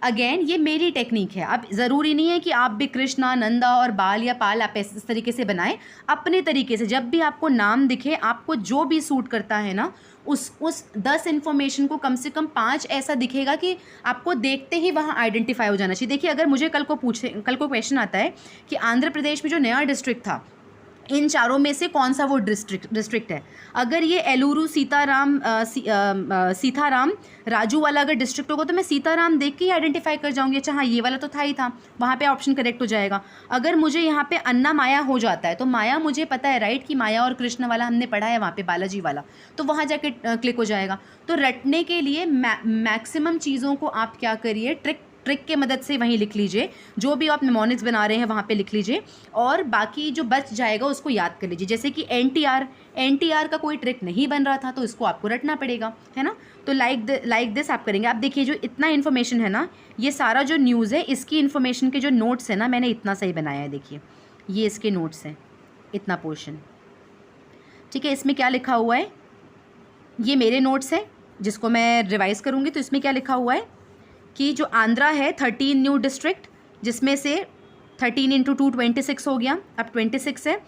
Speaker 1: अगेन ये मेरी टेक्निक है, अब ज़रूरी नहीं है कि आप भी कृष्णा, नंदा और बाल या पाल आप इस तरीके से बनाएं। अपने तरीके से जब भी आपको नाम दिखे, आपको जो भी सूट करता है ना, उस 10 इन्फॉर्मेशन को कम से कम 5 ऐसा दिखेगा कि आपको देखते ही वहाँ आइडेंटिफाई हो जाना चाहिए। देखिए अगर मुझे कल को क्वेश्चन आता है कि आंध्र प्रदेश में जो नया डिस्ट्रिक्ट था, इन चारों में से कौन सा वो डिस्ट्रिक्ट है, अगर ये एलुरू, सीताराम, राजू वाला अगर डिस्ट्रिक्ट होगा, तो मैं सीताराम देख के ही आइडेंटिफाई कर जाऊंगी, अच्छा हाँ ये वाला तो था ही था, वहाँ पे ऑप्शन करेक्ट हो जाएगा। अगर मुझे यहाँ पे अन्ना माया हो जाता है, तो माया मुझे पता है राइट कि माया और कृष्ण वाला हमने पढ़ा है वहाँ पे, बालाजी वाला, तो वहाँ जाके क्लिक हो जाएगा। तो रटने के लिए मैक्सिमम चीज़ों को आप क्या करिए, ट्रिक के मदद से वहीं लिख लीजिए, जो भी आप निमोनिक्स बना रहे हैं वहाँ पे लिख लीजिए, और बाकी जो बच जाएगा उसको याद कर लीजिए। जैसे कि NTR का कोई ट्रिक नहीं बन रहा था, तो इसको आपको रटना पड़ेगा, है ना। तो लाइक दिस आप करेंगे। आप देखिए जो इतना इन्फॉर्मेशन है ना, ये सारा जो न्यूज़ है, इसकी इन्फॉर्मेशन के जो नोट्स है ना, मैंने इतना सही बनाया है। देखिए ये इसके नोट्स हैं, इतना पोर्शन, ठीक है। इसमें क्या लिखा हुआ है, ये मेरे नोट्स हैं जिसको मैं रिवाइज़ करूँगी। तो इसमें क्या लिखा हुआ है कि जो आंध्रा है 13 न्यू डिस्ट्रिक्ट, जिसमें से 13 × 2 26 हो गया, अब 26 है।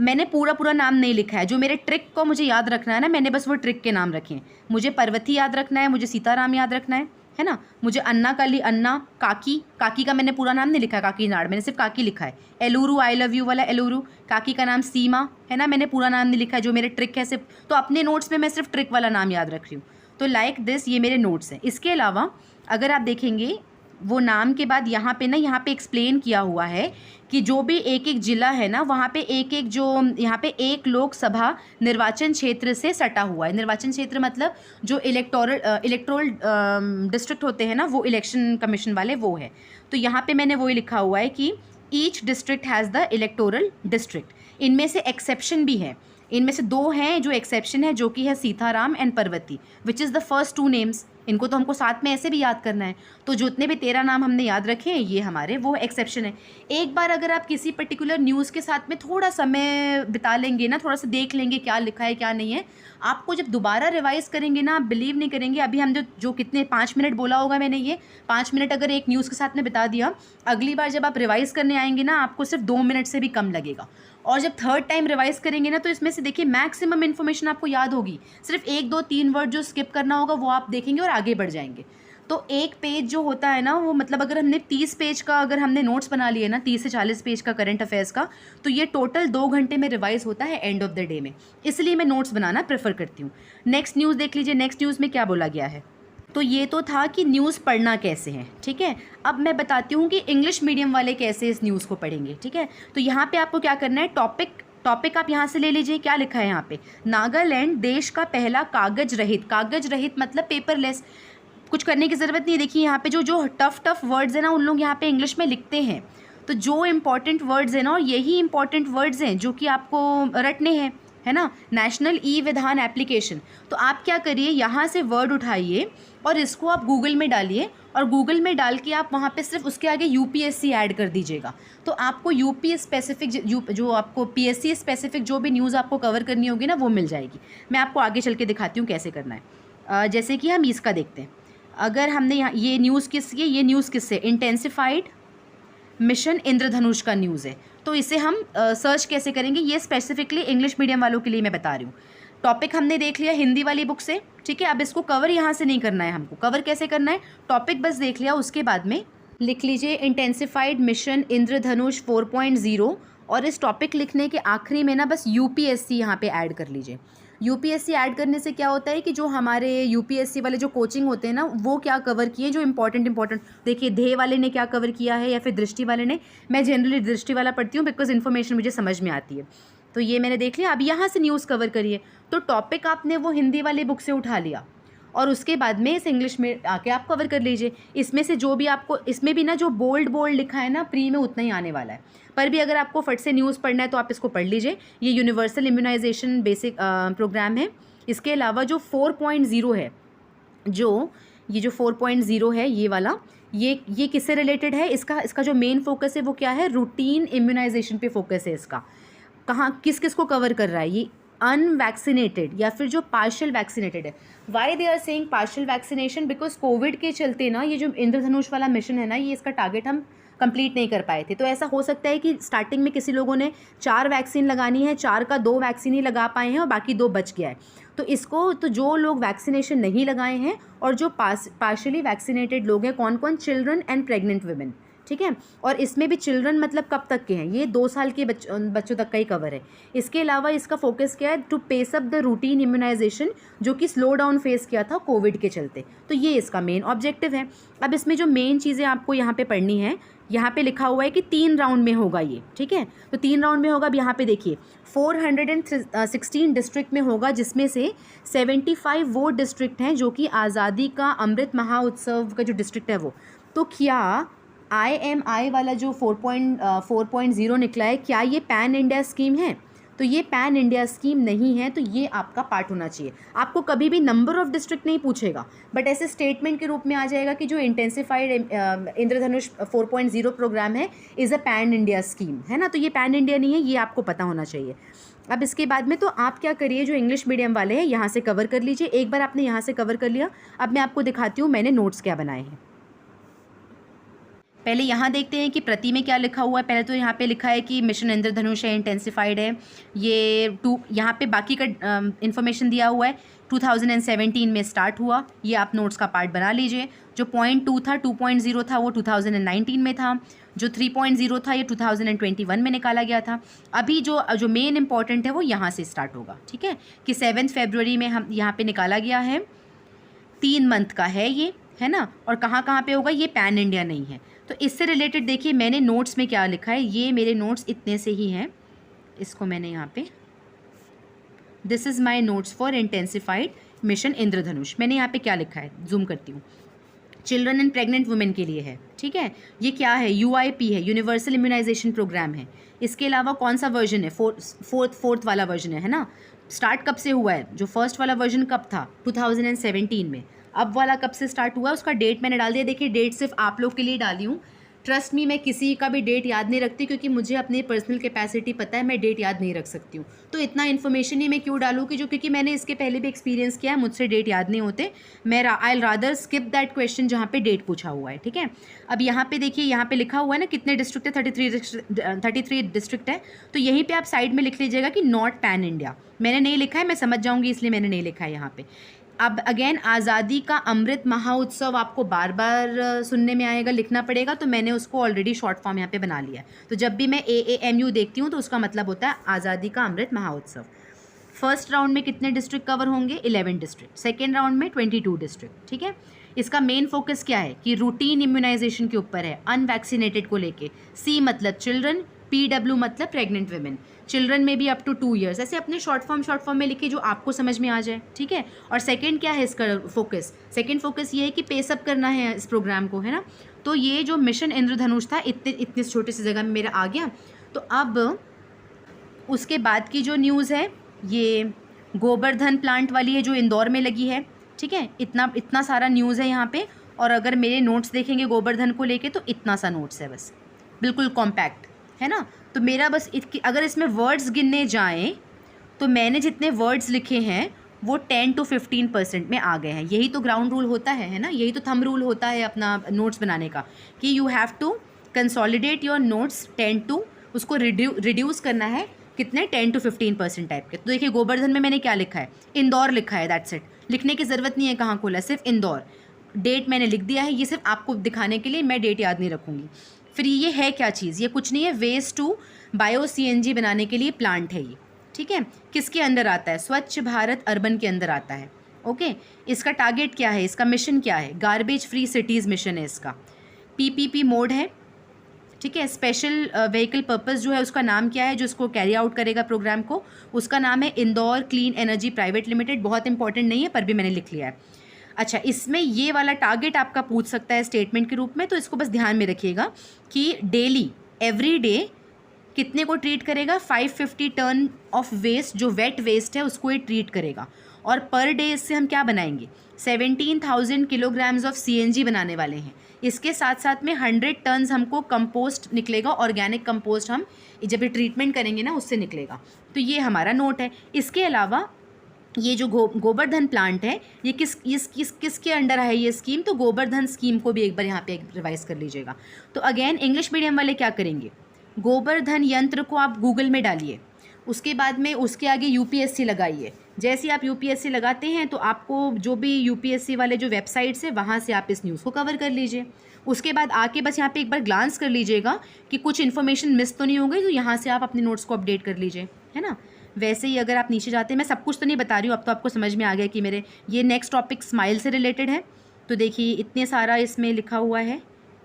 Speaker 1: मैंने पूरा नाम नहीं लिखा है, जो मेरे ट्रिक को मुझे याद रखना है ना, मैंने बस वो ट्रिक के नाम रखे हैं। मुझे पर्वती याद रखना है, मुझे सीताराम याद रखना है ना। मुझे अन्ना अन्ना, काकी का मैंने पूरा नाम नहीं लिखा है, काकी नाड़, मैंने सिर्फ काकी लिखा है। एलुरू, आई लव यू वाला एलुरू, काकी का नाम सीमा, है ना, मैंने पूरा नाम नहीं लिखा है, जो मेरे ट्रिक है सिर्फ। तो अपने नोट्स में मैं सिर्फ ट्रिक वाला नाम याद रख रही हूँ। तो लाइक दिस, ये मेरे नोट्स हैं। इसके अलावा अगर आप देखेंगे वो नाम के बाद यहाँ पे एक्सप्लेन किया हुआ है कि जो भी एक एक ज़िला है ना, वहाँ पे एक एक जो यहाँ पे एक लोकसभा निर्वाचन क्षेत्र से सटा हुआ है। निर्वाचन क्षेत्र मतलब जो इलेक्टोरल डिस्ट्रिक्ट होते हैं ना, वो इलेक्शन कमीशन वाले वो है। तो यहाँ पे मैंने वही लिखा हुआ है कि each district has the electoral district. इनमें से एक्सेप्शन भी है, इनमें से 2 हैं जो एक्सेप्शन है, जो कि है Sitaram and Parvati, which is the first 2 names. इनको तो हमको साथ में ऐसे भी याद करना है। तो जितने भी 13 नाम हमने याद रखे हैं, ये हमारे वो एक्सेप्शन है। एक बार अगर आप किसी पर्टिकुलर न्यूज़ के साथ में थोड़ा समय बिता लेंगे ना, थोड़ा सा देख लेंगे क्या लिखा है क्या नहीं है, आपको जब दोबारा रिवाइज करेंगे ना, आप बिलीव नहीं करेंगे। अभी हम जो कितने 5 मिनट बोला होगा मैंने, ये 5 मिनट अगर एक न्यूज़ के साथ में बिता दिया, अगली बार जब आप रिवाइज़ करने आएंगे ना, आपको सिर्फ 2 मिनट से भी कम लगेगा। और जब थर्ड टाइम रिवाइज करेंगे ना, तो इसमें से देखिए मैक्सिमम इन्फॉर्मेशन आपको याद होगी। सिर्फ 1 2 3 वर्ड जो स्किप करना होगा वो आप देखेंगे और आगे बढ़ जाएंगे। तो एक पेज जो होता है ना, वो मतलब अगर हमने 30 पेज का अगर हमने नोट्स बना लिए ना, 30 से 40 पेज का करंट अफेयर्स का, तो ये टोटल 2 घंटे में रिवाइज होता है एंड ऑफ द डे में। इसलिए मैं नोट्स बनाना प्रेफर करती हूँ। नेक्स्ट न्यूज़ देख लीजिए। नेक्स्ट न्यूज़ में क्या बोला गया है। तो ये तो था कि न्यूज़ पढ़ना कैसे है, ठीक है। अब मैं बताती हूँ कि इंग्लिश मीडियम वाले कैसे इस न्यूज़ को पढ़ेंगे, ठीक है। तो यहाँ पे आपको क्या करना है, टॉपिक आप यहाँ से ले लीजिए। क्या लिखा है यहाँ पे, नागालैंड देश का पहला कागज रहित मतलब पेपरलेस। कुछ करने की ज़रूरत नहीं है। देखिए यहाँ पे जो टफ वर्ड्स है ना, उन लोग यहाँ पे इंग्लिश में लिखते हैं। तो जो इम्पॉर्टेंट वर्ड्स हैं ना, और यही इम्पॉर्टेंट वर्ड्स हैं जो कि आपको रटने हैं, है ना। नेशनल ई विधान एप्लीकेशन। तो आप क्या करिए, यहाँ से वर्ड उठाइए और इसको आप गूगल में डालिए, और गूगल में डाल के आप वहाँ पे सिर्फ उसके आगे यूपीएससी ऐड कर दीजिएगा। तो आपको यूपी स्पेसिफिक जो आपको पीएससी स्पेसिफिक जो भी न्यूज़ आपको कवर करनी होगी ना, वो मिल जाएगी। मैं आपको आगे चल के दिखाती हूँ कैसे करना है। जैसे कि हम इसका देखते हैं। अगर हमने यहाँ ये न्यूज़ किससे, इंटेंसिफाइड मिशन इंद्रधनुष का न्यूज़ है। तो इसे हम सर्च कैसे करेंगे, ये स्पेसिफिकली इंग्लिश मीडियम वालों के लिए मैं बता रही हूँ। टॉपिक हमने देख लिया हिंदी वाली बुक से, ठीक है। अब इसको कवर यहाँ से नहीं करना है, हमको कवर कैसे करना है, टॉपिक बस देख लिया, उसके बाद में लिख लीजिए इंटेंसिफाइड मिशन इंद्रधनुष 4.0, और इस टॉपिक लिखने के आखिरी में ना बस यूपीएससी यहाँ पे ऐड कर लीजिए। यूपीएससी ऐड करने से क्या होता है कि जो हमारे यूपीएससी वाले जो कोचिंग होते हैं ना, वो क्या कवर किए, जो इंपॉर्टेंट देखिए, ध्येय वाले ने क्या कवर किया है या फिर दृष्टि वाले ने। मैं जनरली दृष्टि वाला पढ़ती हूँ बिकॉज इन्फॉर्मेशन मुझे समझ में आती है। तो ये मैंने देख लिया। अब यहाँ से न्यूज़ कवर करिए। तो टॉपिक आपने वो हिंदी वाली बुक से उठा लिया, और उसके बाद में इस इंग्लिश में आके आप कवर कर लीजिए। इसमें से जो भी आपको, इसमें भी ना जो बोल्ड लिखा है ना, प्री में उतना ही आने वाला है। पर भी अगर आपको फट से न्यूज़ पढ़ना है तो आप इसको पढ़ लीजिए। ये यूनिवर्सल इम्यूनाइजेशन बेसिक प्रोग्राम है। इसके अलावा जो 4.0 है, ये जो 4.0 है ये वाला, ये किससे रिलेटेड है, इसका जो मेन फोकस है वो क्या है, रूटीन इम्यूनाइजेशन पे फोकस है इसका। कहाँ किस को कवर कर रहा है, ये अनवैक्सीनेटेड या फिर जो पार्शियल वैक्सीनेटेड है। Why they are saying partial vaccination, because Covid के चलते ना ये जो इंद्रधनुष वाला मिशन है ना, ये इसका टारगेट हम कंप्लीट नहीं कर पाए थे। तो ऐसा हो सकता है कि स्टार्टिंग में किसी लोगों ने 4 वैक्सीन लगानी है, 4 का 2 वैक्सीन ही लगा पाए हैं और बाकी 2 बच गया है। तो जो लोग वैक्सीनेशन नहीं लगाए हैं और जो पार्शियली वैक्सीनेटेड लोग हैं, कौन कौन, चिल्ड्रन एंड प्रेग्नेंट वुमेन, ठीक है। और इसमें भी चिल्ड्रन मतलब कब तक के हैं, ये 2 साल के बच्चों तक का ही कवर है। इसके अलावा इसका फोकस क्या है, to pace up the routine immunisation, जो कि स्लो डाउन फेस किया था कोविड के चलते। तो ये इसका मेन ऑब्जेक्टिव है। अब इसमें जो मेन चीज़ें आपको यहाँ पे पढ़नी है, यहाँ पे लिखा हुआ है कि 3 राउंड में होगा ये, ठीक है। तो 3 राउंड में होगा। अब यहाँ पे देखिए 416 डिस्ट्रिक्ट में होगा, जिसमें से 75 वो डिस्ट्रिक्ट हैं जो कि आज़ादी का अमृत महोत्सव का जो डिस्ट्रिक्ट है वो। तो क्या IMI वाला जो 4.0 निकला है, क्या ये पैन इंडिया स्कीम है? तो ये पैन इंडिया स्कीम नहीं है। तो ये आपका पार्ट होना चाहिए। आपको कभी भी नंबर ऑफ डिस्ट्रिक्ट नहीं पूछेगा, बट ऐसे स्टेटमेंट के रूप में आ जाएगा कि जो इंटेंसिफाइड इंद्रधनुष 4.0 प्रोग्राम है is a pan India scheme, है ना। तो ये पैन इंडिया नहीं है, ये आपको पता होना चाहिए। अब इसके बाद में तो आप क्या करिए, जो इंग्लिश मीडियम वाले हैं यहाँ से कवर कर लीजिए। एक बार आपने यहाँ से कवर कर लिया, अब मैं आपको दिखाती हूँ मैंने नोट्स क्या बनाए हैं। पहले यहाँ देखते हैं कि प्रति में क्या लिखा हुआ है। पहले तो यहाँ पे लिखा है कि मिशन इंद्रधनुष है, इंटेंसिफाइड है। ये यहाँ पे बाकी का इन्फॉर्मेशन दिया हुआ है। 2017 में स्टार्ट हुआ, ये आप नोट्स का पार्ट बना लीजिए। जो 0.2 था, 2.0 था, वो 2019 में था। जो 3.0 था, ये 2021 में निकाला गया था। अभी जो मेन इंपॉर्टेंट है वो यहाँ से स्टार्ट होगा, ठीक है, कि 7 फरवरी में हम यहाँ पे निकाला गया है। 3 मंथ का है ये, है ना, और कहाँ कहाँ पे होगा, ये पैन इंडिया नहीं है। तो इससे रिलेटेड देखिए मैंने नोट्स में क्या लिखा है, ये मेरे नोट्स इतने से ही हैं, इसको मैंने यहाँ पे, this is my notes for intensified mission Indradhanush, मैंने यहाँ पे क्या लिखा है, जूम करती हूँ, चिल्ड्रन एंड प्रेग्नेंट वुमेन के लिए है, ठीक है। ये क्या है, UIP है, यूनिवर्सल इम्यूनाइजेशन प्रोग्राम है। इसके अलावा कौन सा वर्जन है, फोर्थ वाला वर्जन है ना। स्टार्ट कब से हुआ है, जो फर्स्ट वाला वर्जन कब था, 2017 में। अब वाला कब से स्टार्ट हुआ है, उसका डेट मैंने डाल दिया। देखिए डेट सिर्फ आप लोग के लिए डाली हूँ, ट्रस्ट मी मैं किसी का भी डेट याद नहीं रखती, क्योंकि मुझे अपनी पर्सनल कैपेसिटी पता है, मैं डेट याद नहीं रख सकती हूँ। तो इतना इन्फॉर्मेशन ही मैं क्यों डालूँ कि क्योंकि मैंने इसके पहले भी एक्सपीरियंस किया है, मुझसे डेट याद नहीं होते। मैं I rather skip that question जहाँ पे डेट पूछा हुआ है, ठीक है। अब यहाँ पे देखिए, यहाँ पे लिखा हुआ है ना कितने डिस्ट्रिक्ट है, 33 डिस्ट्रिक्ट है। तो यहीं पर आप साइड में लिख लीजिएगा कि नॉट पैन इंडिया। मैंने नहीं लिखा है, मैं समझ जाऊँगी इसलिए मैंने नहीं लिखा है यहाँ पे। अब अगेन आज़ादी का अमृत महोत्सव आपको बार बार सुनने में आएगा, लिखना पड़ेगा, तो मैंने उसको ऑलरेडी शॉर्ट फॉर्म यहाँ पे बना लिया है। तो जब भी मैं AAMU देखती हूँ तो उसका मतलब होता है आज़ादी का अमृत महोत्सव। फर्स्ट राउंड में कितने डिस्ट्रिक्ट कवर होंगे, 11 डिस्ट्रिक्ट। सेकेंड राउंड में 22 डिस्ट्रिक्ट, ठीक है। इसका मेन फोकस क्या है कि रूटीन इम्यूनाइजेशन के ऊपर है, अनवैक्सीनेटेड को लेके। C मतलब चिल्ड्रन, PW मतलब प्रेग्नेंट वुमेन, चिल्ड्रन में भी अप टू 2 ईयर्स। ऐसे अपने शॉर्ट फॉर्म में लिखिए जो आपको समझ में आ जाए, ठीक है। और सेकंड क्या है इसका फोकस, सेकंड फोकस ये है कि पेसअप करना है इस प्रोग्राम को, है ना। तो ये जो मिशन इंद्रधनुष था इतनी छोटी सी जगह में मेरा आ गया। तो अब उसके बाद की जो न्यूज़ है ये गोवर्धन प्लांट वाली है, जो इंदौर में लगी है, ठीक है। इतना सारा न्यूज़ है यहाँ पे। और अगर मेरे नोट्स देखेंगे गोवर्धन को लेके तो इतना सा नोट्स है, बस बिल्कुल कॉम्पैक्ट, है ना। तो मेरा बस अगर इसमें वर्ड्स गिनने जाएं तो मैंने जितने वर्ड्स लिखे हैं वो 10 to 15% में आ गए हैं। यही तो ग्राउंड रूल होता है ना, यही तो थंब रूल होता है अपना नोट्स बनाने का, कि you have to consolidate your notes 10 to, उसको रिड्यूस करना है कितने, 10 to 15% टाइप के। तो देखिए गोवर्धन में मैंने क्या लिखा है, इंदौर लिखा है, दैट्स इट। लिखने की ज़रूरत नहीं है कहाँ खोला, सिर्फ इंदौर। डेट मैंने लिख दिया है, ये सिर्फ आपको दिखाने के लिए, मैं डेट याद नहीं रखूँगी। फिर ये है क्या चीज़, ये कुछ नहीं है, वेस्ट टू बायो CNG बनाने के लिए प्लांट है ये, ठीक है। किसके अंदर आता है, स्वच्छ भारत अर्बन के अंदर आता है, ओके। इसका टारगेट क्या है, इसका मिशन क्या है, गार्बेज फ्री सिटीज़ मिशन है इसका। PPP मोड है, ठीक है। स्पेशल व्हीकल पर्पस जो है उसका नाम क्या है, जो इसको कैरी आउट करेगा प्रोग्राम को, उसका नाम है Indore clean energy private limited. बहुत इंपॉर्टेंट नहीं है पर भी मैंने लिख लिया है। अच्छा, इसमें ये वाला टारगेट आपका पूछ सकता है स्टेटमेंट के रूप में, तो इसको बस ध्यान में रखिएगा कि डेली एवरी डे कितने को ट्रीट करेगा, 550 टन ऑफ वेस्ट, जो वेट वेस्ट है उसको ये ट्रीट करेगा। और पर डे इससे हम क्या बनाएंगे, 17,000 किलोग्राम्स ऑफ CNG बनाने वाले हैं। इसके साथ साथ में 100 टन्स हमको कंपोस्ट निकलेगा, ऑर्गेनिक कंपोस्ट हम जब ये ट्रीटमेंट करेंगे ना उससे निकलेगा। तो ये हमारा नोट है। इसके अलावा ये जो गोवर्धन प्लांट है ये किसके अंडर है ये स्कीम, तो गोवर्धन स्कीम को भी एक बार यहाँ पे रिवाइज कर लीजिएगा। तो अगेन इंग्लिश मीडियम वाले क्या करेंगे, गोवर्धन यंत्र को आप गूगल में डालिए, उसके बाद में उसके आगे UPSC लगाइए। जैसे आप UPSC लगाते हैं तो आपको जो भी UPSC वाले जो वेबसाइट्स है वहाँ से आप इस न्यूज़ को कवर कर लीजिए। उसके बाद आके बस यहाँ पे एक बार ग्लांस कर लीजिएगा कि कुछ इन्फॉर्मेशन मिस तो नहीं हो गई, तो यहाँ से आप अपने नोट्स को अपडेट कर लीजिए, है ना। वैसे ही अगर आप नीचे जाते हैं, मैं सब कुछ तो नहीं बता रही हूँ, अब तो आपको समझ में आ गया कि मेरे ये नेक्स्ट टॉपिक स्माइल से रिलेटेड है। तो देखिए इतने सारा इसमें लिखा हुआ है,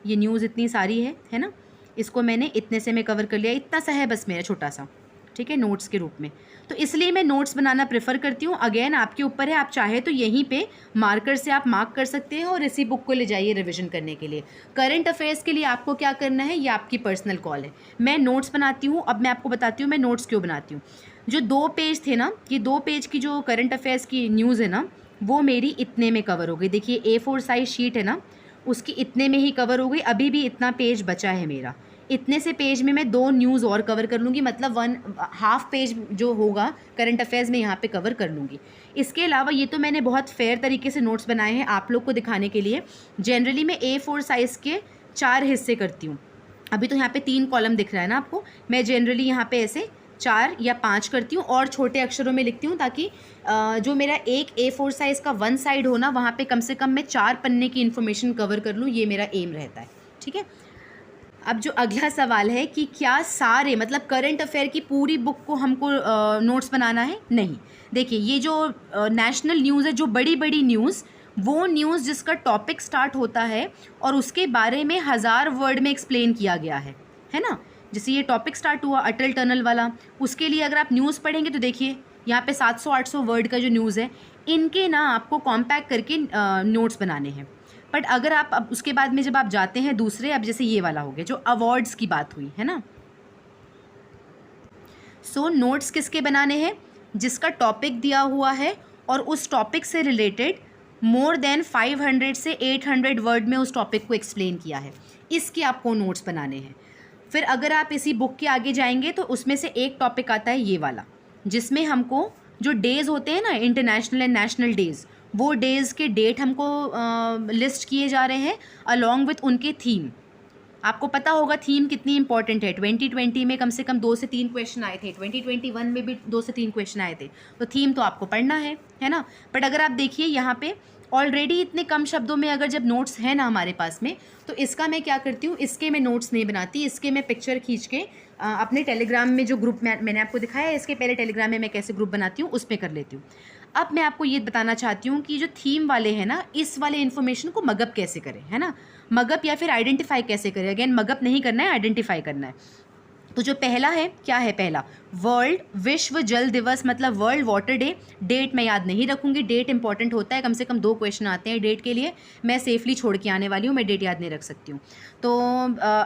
Speaker 1: ये न्यूज़ इतनी सारी है ना। इसको मैंने इतने से मैं कवर कर लिया, इतना सा है बस मेरा छोटा सा, ठीक है, नोट्स के रूप में। तो इसलिए मैं नोट्स बनाना प्रेफर करती हूँ। अगेन आपके ऊपर है, आप चाहे तो यहीं पे मार्कर से आप मार्क कर सकते हैं और इसी बुक को ले जाइए रिवीजन करने के लिए। करंट अफेयर्स के लिए आपको क्या करना है ये आपकी पर्सनल कॉल है। मैं नोट्स बनाती हूँ, अब मैं आपको बताती हूँ मैं नोट्स क्यों बनाती हूँ। जो 2 पेज थे ना, ये 2 पेज की जो करंट अफेयर्स की न्यूज़ है ना, वो मेरी इतने में कवर हो गई। देखिए A4 साइज शीट है ना, उसकी इतने में ही कवर हो गई। अभी भी इतना पेज बचा है मेरा, इतने से पेज में मैं 2 न्यूज़ और कवर कर लूँगी, मतलब 1.5 पेज जो होगा करंट अफेयर्स में यहाँ पे कवर कर लूँगी। इसके अलावा ये तो मैंने बहुत फेयर तरीके से नोट्स बनाए हैं आप लोग को दिखाने के लिए। जनरली मैं A4 साइज़ के 4 हिस्से करती हूँ। अभी तो यहाँ पे 3 कॉलम दिख रहा है ना आपको, मैं जनरली यहाँ पे ऐसे 4 या 5 करती हूँ और छोटे अक्षरों में लिखती हूँ, ताकि जो मेरा एक A4 साइज़ का 1 साइड हो ना, वहाँ पे कम से कम मैं 4 पन्ने की इन्फॉर्मेशन कवर कर लूँ, ये मेरा एम रहता है, ठीक है। अब जो अगला सवाल है कि क्या सारे मतलब करंट अफेयर की पूरी बुक को हमको नोट्स बनाना है, नहीं। देखिए ये जो नेशनल न्यूज़ है, जो बड़ी बड़ी न्यूज़ वो न्यूज़ जिसका टॉपिक स्टार्ट होता है और उसके बारे में 1000 वर्ड में एक्सप्लेन किया गया है ना। जैसे ये टॉपिक स्टार्ट हुआ अटल टनल वाला, उसके लिए अगर आप न्यूज़ पढ़ेंगे तो देखिए यहाँ पे 700-800 वर्ड का जो न्यूज़ है, इनके ना आपको कॉम्पैक्ट करके नोट्स बनाने हैं। बट अगर आप अब उसके बाद में जब आप जाते हैं दूसरे, अब जैसे ये वाला हो गया जो अवार्ड्स की बात हुई है ना, सो नोट्स किसके बनाने हैं, जिसका टॉपिक दिया हुआ है और उस टॉपिक से रिलेटेड मोर देन 500 से 800 वर्ड में उस टॉपिक को एक्सप्लेन किया है, इसके आपको नोट्स बनाने हैं। फिर अगर आप इसी बुक के आगे जाएंगे तो उसमें से एक टॉपिक आता है ये वाला, जिसमें हमको जो डेज़ होते हैं ना, इंटरनेशनल एंड नेशनल डेज़, वो डेज़ के डेट हमको लिस्ट किए जा रहे हैं अलॉन्ग विथ उनके थीम। आपको पता होगा थीम कितनी इंपॉर्टेंट है। 2020 में कम से कम 2 से 3 क्वेश्चन आए थे, 2021 में भी 2 से 3 क्वेश्चन आए थे, तो थीम तो आपको पढ़ना है ना। बट अगर आप देखिए यहाँ पे ऑलरेडी इतने कम शब्दों में अगर जब नोट्स है ना हमारे पास में, तो इसका मैं क्या करती हूँ, इसके मैं नोट्स नहीं बनाती, इसके मैं पिक्चर खींच के अपने टेलीग्राम में जो ग्रुप मैंने आपको दिखाया है, इसके पहले टेलीग्राम में मैं कैसे ग्रुप बनाती हूँ उस पर कर लेती हूँ। अब मैं आपको ये बताना चाहती हूँ कि जो थीम वाले हैं ना, इस वाले इन्फॉर्मेशन को मगअप कैसे करें, है ना, मगअप या फिर आइडेंटिफाई कैसे करें। अगेन मगअप नहीं करना है, आइडेंटिफाई करना है। तो जो पहला है, क्या है पहला, वर्ल्ड विश्व जल दिवस, मतलब वर्ल्ड वाटर डे। डेट मैं याद नहीं रखूँगी, डेट इंपॉर्टेंट होता है, कम से कम 2 क्वेश्चन आते हैं डेट के लिए, मैं सेफली छोड़ के आने वाली हूँ, मैं डेट याद नहीं रख सकती हूँ। तो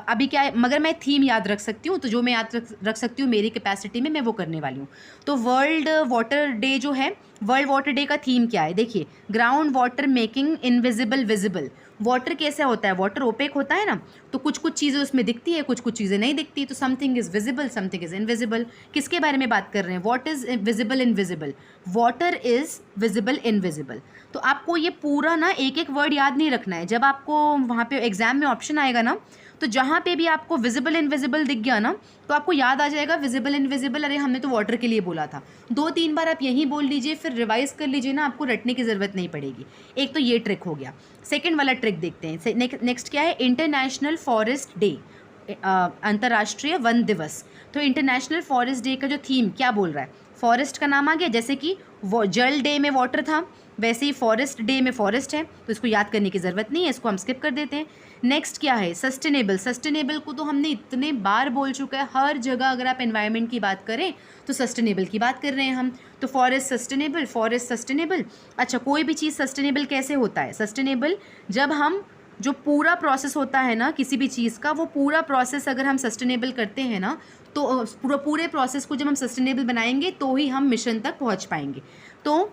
Speaker 1: अभी क्या है, मगर मैं थीम याद रख सकती हूँ, तो जो मैं याद रख सकती हूँ मेरी कैपेसिटी में, मैं वो करने वाली हूँ। तो वर्ल्ड वाटर डे जो है, वर्ल्ड वाटर डे का थीम क्या है, देखिए, ground water making invisible visible. Water कैसा होता है, वाटर ओपेक होता है ना, तो कुछ कुछ चीज़ें उसमें दिखती है, कुछ कुछ चीज़ें नहीं दिखती, तो something is visible, something is invisible. किसके बारे में बात कर रहे हैं, what is visible invisible, water is visible invisible. तो आपको ये पूरा ना एक एक वर्ड याद नहीं रखना है। जब आपको वहाँ पे एग्जाम में ऑप्शन आएगा ना, तो जहाँ पे भी आपको विजिबल इनविजिबल दिख गया ना, तो आपको याद आ जाएगा विजिबल इनविजिबल, अरे हमने तो वाटर के लिए बोला था। 2-3 बार आप यहीं बोल लीजिए, फिर रिवाइज कर लीजिए ना, आपको रटने की ज़रूरत नहीं पड़ेगी। एक तो ये ट्रिक हो गया। सेकेंड वाला ट्रिक देखते हैं, नेक्स्ट क्या है, इंटरनेशनल फॉरेस्ट डे, अंतर्राष्ट्रीय वन दिवस। तो इंटरनेशनल फॉरेस्ट डे का जो थीम क्या बोल रहा है, फॉरेस्ट का नाम आ गया, जैसे कि वो जल डे में वाटर था, वैसे ही फॉरेस्ट डे में फॉरेस्ट है, तो इसको याद करने की ज़रूरत नहीं है, इसको हम स्किप कर देते हैं। नेक्स्ट क्या है, सस्टेनेबल। सस्टेनेबल को तो हमने इतने बार बोल चुका है, हर जगह अगर आप एनवायरनमेंट की बात करें तो सस्टेनेबल की बात कर रहे हैं हम। तो फॉरेस्ट सस्टेनेबल, फॉरेस्ट सस्टेनेबल। अच्छा, कोई भी चीज़ सस्टेनेबल कैसे होता है, सस्टेनेबल जब हम जो पूरा प्रोसेस होता है ना किसी भी चीज़ का, वो पूरा प्रोसेस अगर हम सस्टेनेबल करते हैं ना, तो पूरे प्रोसेस को जब हम सस्टेनेबल बनाएंगे तो ही हम मिशन तक पहुंच पाएंगे। तो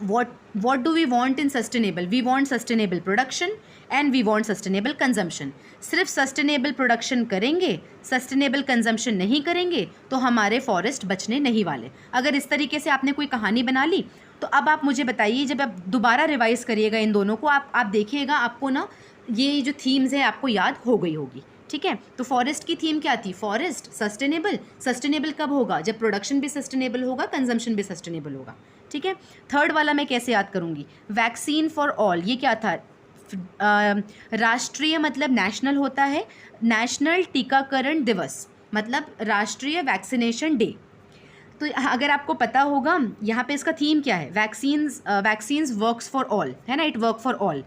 Speaker 1: what do we want in sustainable? We want sustainable production and we want sustainable consumption. सिर्फ सस्टेनेबल प्रोडक्शन करेंगे, सस्टेनेबल कंजम्पशन नहीं करेंगे, तो हमारे फॉरेस्ट बचने नहीं वाले। अगर इस तरीके से आपने कोई कहानी बना ली, तो अब आप मुझे बताइए, जब आप दोबारा रिवाइज करिएगा इन दोनों को, आप देखिएगा आपको ना ये जो थीम्स है आपको याद हो गई होगी। ठीक है, तो फॉरेस्ट की थीम क्या थी, फॉरेस्ट सस्टेनेबल। सस्टेनेबल कब होगा, जब प्रोडक्शन भी सस्टेनेबल होगा, कंजम्पशन भी सस्टेनेबल होगा। ठीक है, थर्ड वाला मैं कैसे याद करूँगी, वैक्सीन फॉर ऑल। ये क्या था, राष्ट्रीय मतलब नेशनल होता है, नेशनल टीकाकरण दिवस मतलब राष्ट्रीय वैक्सीनेशन डे। तो अगर आपको पता होगा यहाँ पे इसका थीम क्या है, वैक्सीन्स वर्क्स फॉर ऑल, है ना, इट वर्क फॉर ऑल।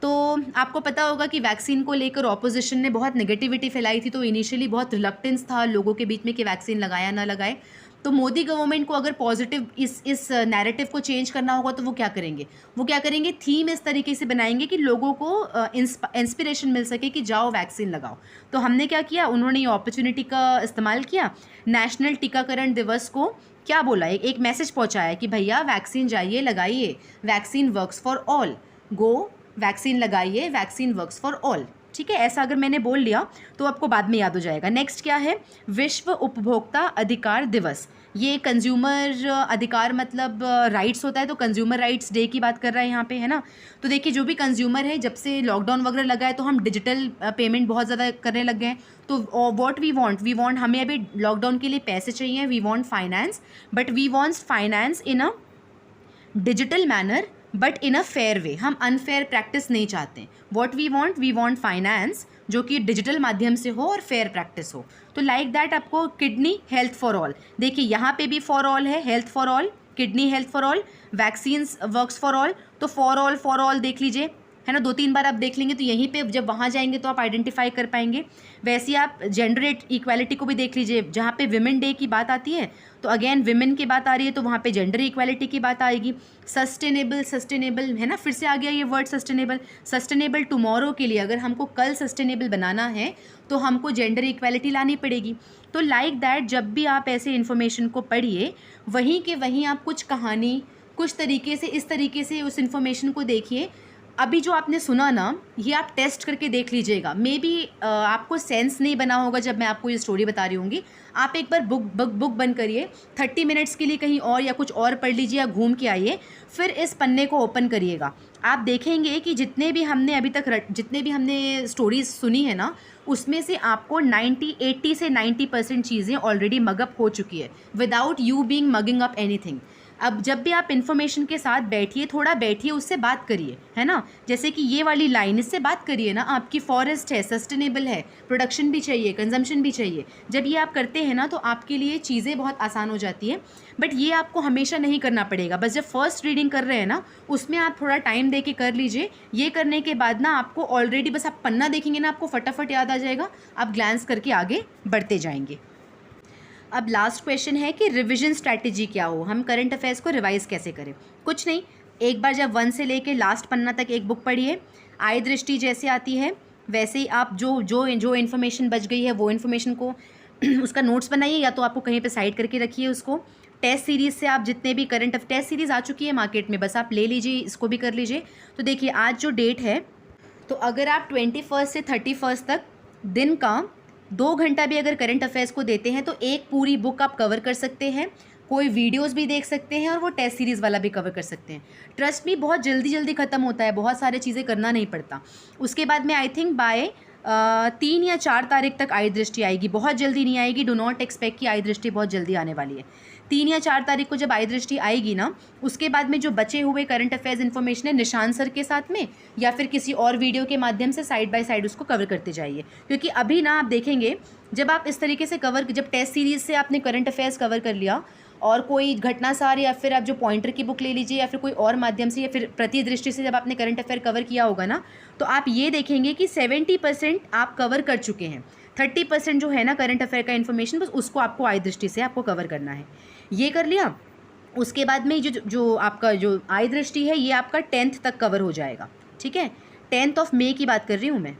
Speaker 1: तो आपको पता होगा कि वैक्सीन को लेकर ऑपोजिशन ने बहुत नेगेटिविटी फैलाई थी, तो इनिशियली बहुत रिलक्टेंस था लोगों के बीच में कि वैक्सीन लगाया ना लगाए। तो मोदी गवर्नमेंट को अगर पॉजिटिव इस नैरेटिव को चेंज करना होगा तो वो क्या करेंगे, थीम इस तरीके से बनाएंगे कि लोगों को इंस्पिरेशन मिल सके कि जाओ वैक्सीन लगाओ। तो हमने क्या किया, उन्होंने ये अपॉर्चुनिटी का इस्तेमाल किया, नेशनल टीकाकरण दिवस को क्या बोला, एक मैसेज पहुंचाया कि भैया वैक्सीन जाइए लगाइए, vaccine works for all, go vaccine लगाइए, वैक्सीन वर्क्स फॉर ऑल। ठीक है, ऐसा अगर मैंने बोल लिया तो आपको बाद में याद हो जाएगा। नेक्स्ट क्या है, विश्व उपभोक्ता अधिकार दिवस। ये कंज्यूमर अधिकार मतलब राइट्स होता है, तो कंज्यूमर राइट्स डे की बात कर रहा है यहाँ पे, है ना। तो देखिए, जो भी कंज्यूमर है, जब से लॉकडाउन वगैरह लगा है तो हम डिजिटल पेमेंट बहुत ज़्यादा करने लग गए हैं। तो व्हाट वी वांट, हमें अभी लॉकडाउन के लिए पैसे चाहिए, we want finance, but we want finance in a digital manner but in a fair way. हम अनफेयर प्रैक्टिस नहीं चाहते। व्हाट वी वांट फाइनेंस जो कि डिजिटल माध्यम से हो और फेयर प्रैक्टिस हो। तो लाइक दैट आपको किडनी हेल्थ फॉर ऑल, देखिए यहाँ पे भी फॉर ऑल है, health for all, kidney health for all, vaccines works for all, तो फॉर ऑल देख लीजिए, है ना, 2-3 बार आप देख लेंगे तो यहीं पे जब वहाँ जाएंगे तो आप आइडेंटिफाई कर पाएंगे। वैसे ही आप जेंडर इक्वालिटी को भी देख लीजिए, जहाँ पे विमेन डे की बात आती है तो अगेन विमेन की बात आ रही है तो वहाँ पे जेंडर इक्वालिटी की बात आएगी। सस्टेनेबल है ना, फिर से आ गया ये वर्ड सस्टेनेबल टुमारो के लिए अगर हमको कल सस्टेनेबल बनाना है तो हमको जेंडर इक्वालिटी लानी पड़ेगी। तो लाइक दैट जब भी आप ऐसे इन्फॉर्मेशन को पढ़िए वहीं के वहीं आप कुछ कहानी कुछ तरीके से इस तरीके से उस इन्फॉर्मेशन को देखिए। अभी जो आपने सुना ना ये आप टेस्ट करके देख लीजिएगा, मे बी आपको सेंस नहीं बना होगा जब मैं आपको ये स्टोरी बता रही होंगी। आप एक बार बुक बंद करिए, 30 मिनट्स के लिए कहीं और या कुछ और पढ़ लीजिए या घूम के आइए, फिर इस पन्ने को ओपन करिएगा। आप देखेंगे कि जितने भी हमने स्टोरीज सुनी है ना उसमें से आपको 80 से 90% चीज़ें ऑलरेडी मगअप हो चुकी है without you being mugging up anything. अब जब भी आप इन्फॉर्मेशन के साथ बैठिए, थोड़ा बैठिए, उससे बात करिए, है ना। जैसे कि ये वाली लाइन, इससे बात करिए ना, आपकी फॉरेस्ट है, सस्टेनेबल है, प्रोडक्शन भी चाहिए, कंजम्पशन भी चाहिए। जब ये आप करते हैं ना तो आपके लिए चीज़ें बहुत आसान हो जाती हैं। बट ये आपको हमेशा नहीं करना पड़ेगा, बस जब फर्स्ट रीडिंग कर रहे हैं ना उसमें आप थोड़ा टाइम दे के कर लीजिए। ये करने के बाद ना आपको ऑलरेडी बस आप पन्ना देखेंगे ना आपको फटाफट याद आ जाएगा, आप ग्लैंस करके आगे बढ़ते जाएंगे। अब लास्ट क्वेश्चन है कि रिवीजन स्ट्रैटेजी क्या हो, हम करंट अफेयर्स को रिवाइज कैसे करें। कुछ नहीं, एक बार जब 1 से लेके लास्ट पन्ना तक एक बुक पढ़िए, आय दृष्टि जैसे आती है वैसे ही आप जो इन्फॉर्मेशन बच गई है वो इन्फॉर्मेशन को उसका नोट्स बनाइए या तो आपको कहीं पे साइड करके रखिए उसको। टेस्ट सीरीज़ से आप जितने भी टेस्ट सीरीज़ आ चुकी है मार्केट में बस आप ले लीजिए, इसको भी कर लीजिए। तो देखिए आज जो डेट है तो अगर आप 21 से 31 तक दिन का 2 घंटा भी अगर करंट अफेयर्स को देते हैं तो एक पूरी बुक आप कवर कर सकते हैं। कोई वीडियोस भी देख सकते हैं और वो टेस्ट सीरीज़ वाला भी कवर कर सकते हैं। ट्रस्ट मी बहुत जल्दी ख़त्म होता है, बहुत सारे चीज़ें करना नहीं पड़ता। उसके बाद में आई थिंक बाय 3 या 4 तारीख तक आई दृष्टि आएगी, बहुत जल्दी नहीं आएगी। डो नॉट एक्सपेक्ट कि आई दृष्टि बहुत जल्दी आने वाली है। 3 या 4 तारीख को जब आई दृष्टि आएगी ना उसके बाद में जो बचे हुए करंट अफेयर्स इन्फॉर्मेशन है निशान सर के साथ में या फिर किसी और वीडियो के माध्यम से साइड बाय साइड उसको कवर करते जाइए। क्योंकि अभी ना आप देखेंगे जब आप इस तरीके से जब टेस्ट सीरीज़ से आपने करंट अफेयर्स कवर कर लिया और कोई घटना सार या फिर आप जो पॉइंटर की बुक ले लीजिए या फिर कोई और माध्यम से या फिर प्रति दृष्टि से जब आपने करंट अफेयर कवर किया होगा ना तो आप ये देखेंगे कि 70% आप कवर कर चुके हैं। 30% जो है ना करंट अफेयर का इन्फॉर्मेशन बस उसको आपको आई दृष्टि से आपको कवर करना है। ये कर लिया, उसके बाद में जो आपका जो आई दृष्टि है ये आपका 10th तक कवर हो जाएगा। ठीक है, 10th ऑफ मई की बात कर रही हूँ मैं।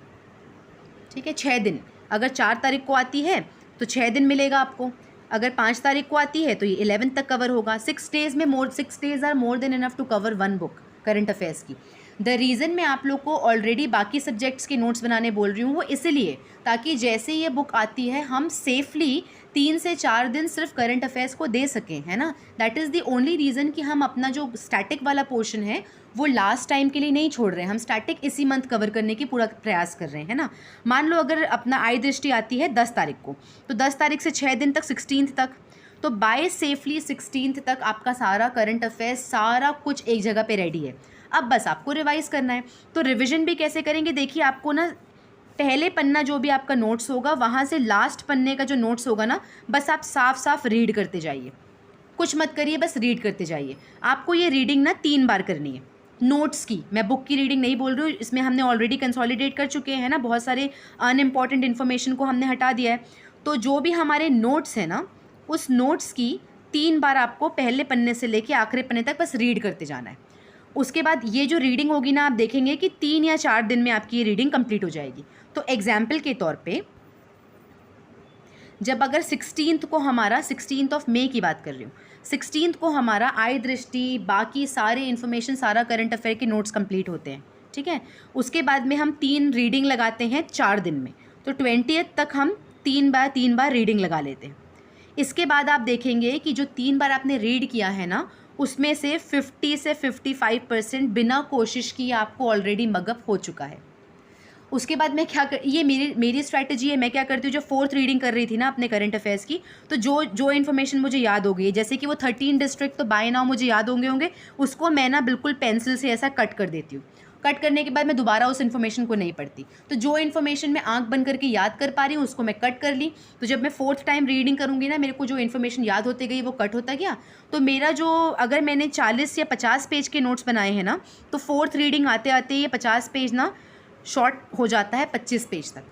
Speaker 1: ठीक है, 6 दिन, अगर 4 तारीख को आती है तो 6 दिन मिलेगा आपको, अगर 5 तारीख को आती है तो ये 11th तक कवर होगा। 6 days are more than enough to cover 1 book current affairs की। द रीज़न मैं आप लोग को ऑलरेडी बाकी सब्जेक्ट्स के नोट्स बनाने बोल रही हूँ वो इसलिए ताकि जैसे ये बुक आती है हम सेफली 3 से 4 दिन सिर्फ करंट अफेयर्स को दे सकें, है ना। That is the only reason कि हम अपना जो स्टैटिक वाला पोर्शन है वो लास्ट टाइम के लिए नहीं छोड़ रहे हैं, हम स्टैटिक इसी मंथ कवर करने की पूरा प्रयास कर रहे हैं, है ना। मान लो अगर अपना आई दृष्टि आती है 10 तारीख को तो 10 तारीख से 6 दिन तक 16th तक, तो बाय सेफली 16th तक आपका सारा करंट अफेयर्स सारा कुछ एक जगह पे रेडी है। अब बस आपको रिवाइज़ करना है। तो रिविज़न भी कैसे करेंगे, देखिए आपको ना पहले पन्ना जो भी आपका नोट्स होगा वहाँ से लास्ट पन्ने का जो नोट्स होगा ना बस आप साफ साफ रीड करते जाइए, कुछ मत करिए, बस रीड करते जाइए। आपको ये रीडिंग ना 3 बार करनी है नोट्स की, मैं बुक की रीडिंग नहीं बोल रही हूँ, इसमें हमने ऑलरेडी कंसोलिडेट कर चुके हैं ना, बहुत सारे अनइम्पॉर्टेंट इन्फॉर्मेशन को हमने हटा दिया है। तो जो भी हमारे नोट्स हैं ना उस नोट्स की 3 बार आपको पहले पन्ने से लेके आखिरी पन्ने तक बस रीड करते जाना है। उसके बाद ये जो रीडिंग होगी ना आप देखेंगे कि 3 या 4 दिन में आपकी ये रीडिंग कंप्लीट हो जाएगी। तो एग्जाम्पल के तौर पे जब अगर 16th ऑफ मई की बात कर रही हूँ, 16th को हमारा आई दृष्टि बाकी सारे इन्फॉर्मेशन सारा करंट अफेयर के नोट्स कंप्लीट होते हैं। ठीक है, उसके बाद में हम 3 रीडिंग लगाते हैं 4 दिन में, तो 20th तक हम 3 बार रीडिंग लगा लेते हैं। इसके बाद आप देखेंगे कि जो 3 बार आपने रीड किया है ना उसमें से 50 से 55% बिना कोशिश किए आपको ऑलरेडी मगअप हो चुका है। उसके बाद मैं ये मेरी स्ट्रैटेजी है, मैं क्या करती हूँ, जो 4th रीडिंग कर रही थी ना अपने करंट अफेयर्स की, तो जो इन्फॉर्मेशन मुझे याद हो गई है, जैसे कि वो 13 डिस्ट्रिक्ट तो बाय नाउ मुझे याद होंगे उसको मैं ना बिल्कुल पेंसिल से ऐसा कट कर देती हूँ। कट करने के बाद मैं दोबारा उस इन्फॉर्मेशन को नहीं पढ़ती। तो जो इन्फॉर्मेशन मैं आंख बंद करके याद कर पा रही हूँ उसको मैं कट कर ली। तो जब मैं 4th टाइम रीडिंग करूँगी ना, मेरे को जो इन्फॉर्मेशन याद होती गई वो कट होता गया। तो मेरा जो, अगर मैंने 40 या 50 पेज के नोट्स बनाए हैं ना, तो 4th रीडिंग आते आते ये 50 पेज ना शॉर्ट हो जाता है 25 पेज तक।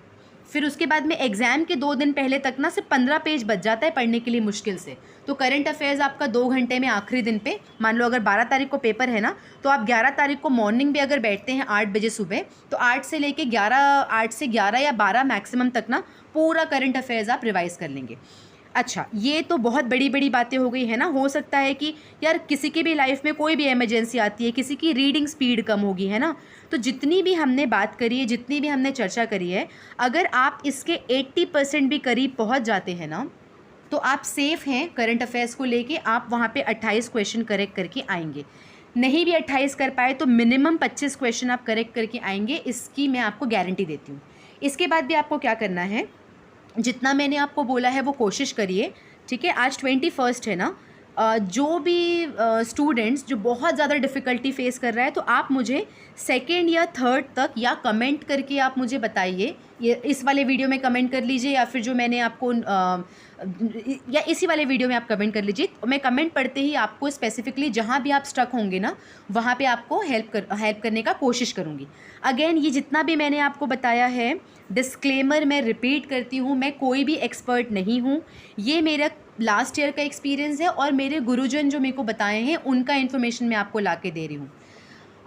Speaker 1: फिर उसके बाद में एग्ज़ाम के 2 दिन पहले तक ना सिर्फ 15 पेज बच जाता है पढ़ने के लिए मुश्किल से। तो करंट अफेयर्स आपका 2 घंटे में आखिरी दिन पे, मान लो अगर 12 तारीख को पेपर है ना, तो आप 11 तारीख को मॉर्निंग भी अगर बैठते हैं 8 बजे सुबह, तो 8 से 11 या 12 मैक्सिमम तक ना पूरा करंट अफेयर्स आप रिवाइज़ कर लेंगे। अच्छा, ये तो बहुत बड़ी बड़ी बातें हो गई है ना। हो सकता है कि यार किसी की भी लाइफ में कोई भी इमरजेंसी आती है, किसी की रीडिंग स्पीड कम होगी, है ना। तो जितनी भी हमने बात करी है, जितनी भी हमने चर्चा करी है, अगर आप इसके 80% भी करीब पहुंच जाते हैं ना, तो आप सेफ़ हैं करंट अफेयर्स को लेके। आप वहाँ पे 28 क्वेश्चन करेक्ट करके आएंगे। नहीं भी 28 कर पाए तो मिनिमम 25 क्वेश्चन आप करेक्ट करके आएंगे, इसकी मैं आपको गारंटी देती हूँ। इसके बाद भी आपको क्या करना है, जितना मैंने आपको बोला है वो कोशिश करिए, ठीक है। आज 21 है ना। जो भी स्टूडेंट्स जो बहुत ज़्यादा डिफ़िकल्टी फेस कर रहा है, तो आप मुझे 2nd या 3rd तक या कमेंट करके आप मुझे बताइए। ये इस वाले वीडियो में कमेंट कर लीजिए, या फिर जो मैंने आपको या इसी वाले वीडियो में आप कमेंट कर लीजिए। मैं कमेंट पढ़ते ही आपको स्पेसिफिकली जहाँ भी आप स्टक होंगे ना, वहाँ पे आपको हेल्प करने का कोशिश करूँगी। अगेन, ये जितना भी मैंने आपको बताया है, डिस्क्लेमर मैं रिपीट करती हूँ, मैं कोई भी एक्सपर्ट नहीं हूँ। ये मेरा लास्ट ईयर का एक्सपीरियंस है और मेरे गुरुजन जो मेरे को बताए हैं उनका इन्फॉर्मेशन मैं आपको ला के दे रही हूँ।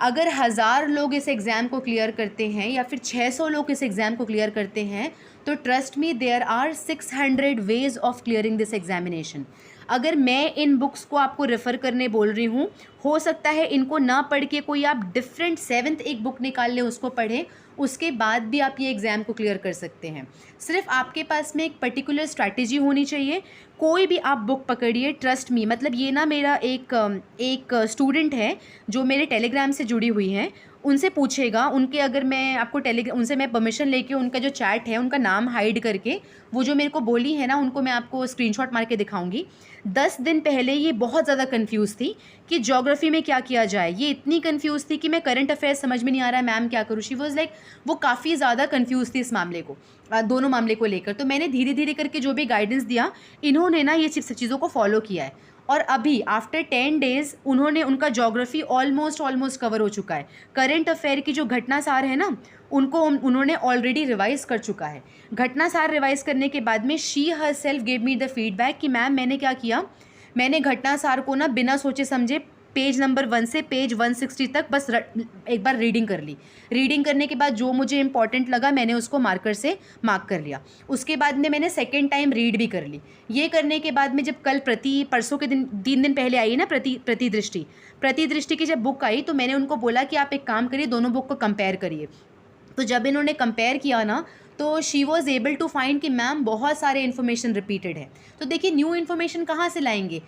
Speaker 1: अगर 1000 लोग इस एग्ज़ाम को क्लियर करते हैं या फिर 600 लोग इस एग्ज़ाम को क्लियर करते हैं, तो trust me, there are 600 ways of clearing this examination. अगर मैं इन बुक्स को आपको रेफ़र करने बोल रही हूँ, हो सकता है इनको ना पढ़ के कोई आप डिफरेंट 7th एक बुक निकाल लें, उसको पढ़ें, उसके बाद भी आप ये एग्ज़ाम को क्लियर कर सकते हैं। सिर्फ आपके पास में एक पर्टिकुलर स्ट्रैटेजी होनी चाहिए। कोई भी आप बुक पकड़िए, ट्रस्ट मी। मतलब ये ना मेरा एक स्टूडेंट है जो मेरे टेलीग्राम से जुड़ी हुई हैं, उनसे पूछेगा, उनके अगर मैं आपको उनसे मैं परमिशन लेके उनका जो चैट है, उनका नाम हाइड करके वो जो मेरे को बोली है ना, उनको मैं आपको स्क्रीनशॉट मार के दिखाऊंगी। 10 दिन पहले ये बहुत ज़्यादा कंफ्यूज थी कि ज्योग्राफी में क्या किया जाए। ये इतनी कंफ्यूज थी कि मैं करंट अफेयर्स समझ में नहीं आ रहा है मैम, क्या करूँ। शी वॉज लाइक, वो काफ़ी ज़्यादा कंफ्यूज थी इस मामले को, दोनों मामले को लेकर। तो मैंने धीरे धीरे करके जो भी गाइडेंस दिया, इन्होंने ना ये चीज़ों को फॉलो किया है। और अभी आफ्टर 10 डेज़ उनका ज्योग्राफी ऑलमोस्ट कवर हो चुका है। करंट अफेयर की जो घटनासार है ना, उन्होंने ऑलरेडी रिवाइज़ कर चुका है। घटनासार रिवाइज़ करने के बाद में she her self gave me the feedback कि मैम मैंने क्या किया, मैंने घटनासार को ना बिना सोचे समझे पेज नंबर 1 से पेज 160 तक बस एक बार रीडिंग कर ली। रीडिंग करने के बाद जो मुझे इंपॉर्टेंट लगा मैंने उसको मार्कर से मार्क कर लिया। उसके बाद में मैंने 2nd टाइम रीड भी कर ली। ये करने के बाद में जब कल परसों के दिन 3 दिन पहले आई ना प्रतिदृष्टि की जब बुक आई, तो मैंने उनको बोला कि आप एक काम करिए, दोनों बुक को कंपेयर करिए। तो जब इन्होंने कंपेयर किया ना, तो she was able to find कि मैम बहुत सारे इन्फॉर्मेशन रिपीटेड है। तो देखिए, न्यू इन्फॉर्मेशन कहाँ से लाएंगे।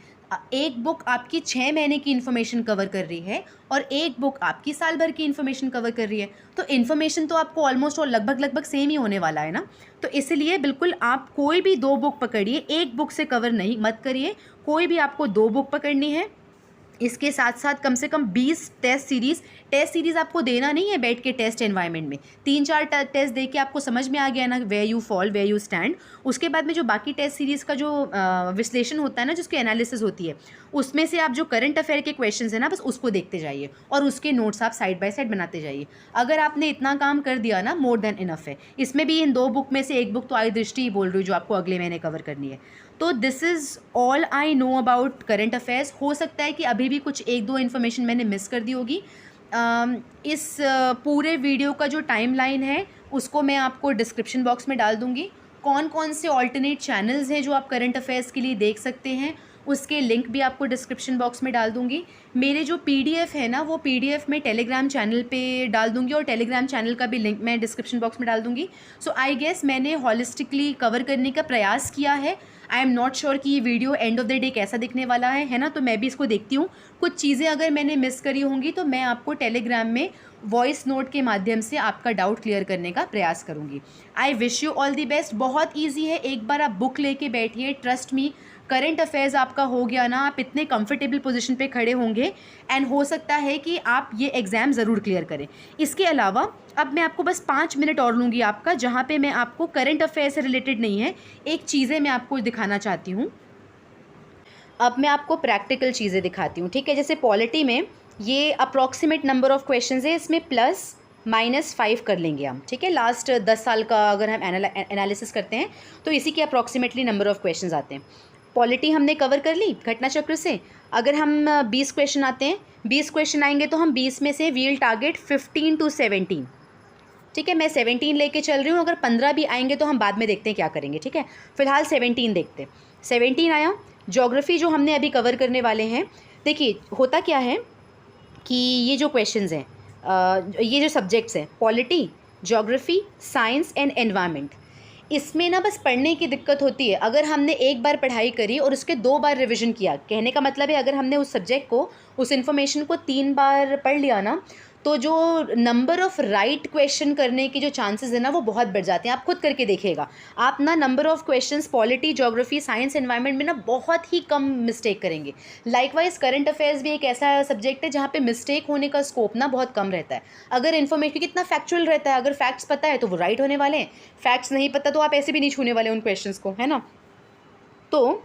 Speaker 1: एक बुक आपकी 6 महीने की इन्फॉर्मेशन कवर कर रही है और एक बुक आपकी साल भर की इन्फॉर्मेशन कवर कर रही है। तो इन्फॉर्मेशन तो आपको ऑलमोस्ट और लगभग सेम ही होने वाला है ना। तो इसलिए बिल्कुल आप कोई भी 2 बुक पकड़िए, एक बुक से कवर नहीं मत करिए। कोई भी आपको 2 बुक पकड़नी है। इसके साथ साथ कम से कम 20 टेस्ट सीरीज़ आपको देना नहीं है बैठ के टेस्ट एनवायरनमेंट में। 3-4 टेस्ट दे के आपको समझ में आ गया ना where you fall, where you stand. उसके बाद में जो बाकी टेस्ट सीरीज़ का जो विश्लेषण होता है ना, जिसकी एनालिसिस होती है, उसमें से आप जो करंट अफेयर के क्वेश्चंस है ना, बस उसको देखते जाइए और उसके नोट्स आप साइड बाय साइड बनाते जाइए। अगर आपने इतना काम कर दिया ना, मोर देन इनफ है। इसमें भी इन 2 बुक में से एक बुक तो आई दृष्टि ही बोल रही हूँ जो आपको अगले महीने कवर करनी है। तो this is all I know about current affairs. हो सकता है कि अभी भी कुछ 1-2 इन्फॉर्मेशन मैंने मिस कर दी होगी। इस पूरे वीडियो का जो टाइमलाइन है उसको मैं आपको डिस्क्रिप्शन बॉक्स में डाल दूँगी। कौन कौन से ऑल्टरनेट चैनल्स हैं जो आप करंट अफेयर्स के लिए देख सकते हैं, उसके लिंक भी आपको डिस्क्रिप्शन बॉक्स में डाल दूँगी। मेरे जो PDF है ना, वो PDF मैं टेलीग्राम चैनल पे डाल दूँगी और टेलीग्राम चैनल का भी लिंक मैं डिस्क्रिप्शन बॉक्स में डाल दूँगी। सो आई गेस मैंने हॉलिस्टिकली कवर करने का प्रयास किया है। आई एम नॉट श्योर कि ये video end of the day कैसा दिखने वाला है ना। तो मैं भी इसको देखती हूँ, कुछ चीज़ें अगर मैंने मिस करी होंगी तो मैं आपको टेलीग्राम में वॉइस नोट के माध्यम से आपका डाउट क्लियर करने का प्रयास करूँगी। I wish you all the best. बहुत ईजी है, एक बार आप बुक लेके बैठिए, ट्रस्ट मी, करंट अफेयर्स आपका हो गया ना, आप इतने कंफर्टेबल पोजीशन पे खड़े होंगे एंड हो सकता है कि आप ये एग्ज़ाम ज़रूर क्लियर करें। इसके अलावा अब मैं आपको बस 5 मिनट और लूँगी आपका, जहाँ पे मैं आपको करंट अफेयर से रिलेटेड नहीं है, एक चीज़ें मैं आपको दिखाना चाहती हूँ। अब मैं आपको प्रैक्टिकल चीज़ें दिखाती हूँ, ठीक है। जैसे पॉलिटी में ये अप्रॉक्सीमेट नंबर ऑफ़ क्वेश्चन है, इसमें +-5 कर लेंगे हम, ठीक है। लास्ट 10 साल का अगर हम एनालिसिस करते हैं तो इसी के अप्रॉक्सीमेटली नंबर ऑफ़ क्वेश्चन आते हैं। पॉलिटी हमने कवर कर ली घटना चक्र से। अगर हम 20 क्वेश्चन आते हैं, 20 क्वेश्चन आएंगे तो हम 20 में से वील टारगेट 15 to 17, ठीक है। मैं 17 लेके चल रही हूँ, अगर 15 भी आएंगे तो हम बाद में देखते हैं क्या करेंगे, ठीक है। फिलहाल 17 देखते हैं। 17 आया। ज्योग्राफी जो हमने अभी कवर करने वाले हैं, देखिए होता क्या है कि ये जो क्वेश्चंस हैं, ये जो सब्जेक्ट्स हैं, polity, geography, science and environment, इसमें ना बस पढ़ने की दिक्कत होती है। अगर हमने एक बार पढ़ाई करी और उसके 2 बार रिवीजन किया, कहने का मतलब है अगर हमने उस सब्जेक्ट को, उस इन्फॉर्मेशन को 3 बार पढ़ लिया ना, तो जो नंबर ऑफ़ राइट क्वेश्चन करने की जो चांसेस है ना वो बहुत बढ़ जाते हैं। आप खुद करके देखिएगा, आप ना number of questions polity, geography, science, environment में ना बहुत ही कम मिस्टेक करेंगे। लाइकवाइज करंट अफेयर्स भी एक ऐसा सब्जेक्ट है जहाँ पे मिस्टेक होने का स्कोप ना बहुत कम रहता है। अगर इन्फॉर्मेशन कितना फैक्चुअल रहता है, अगर फैक्ट्स पता है तो वो राइट होने वाले हैं, फैक्ट्स नहीं पता तो आप ऐसे भी नहीं छूने वाले उन क्वेश्चंस को, है ना। तो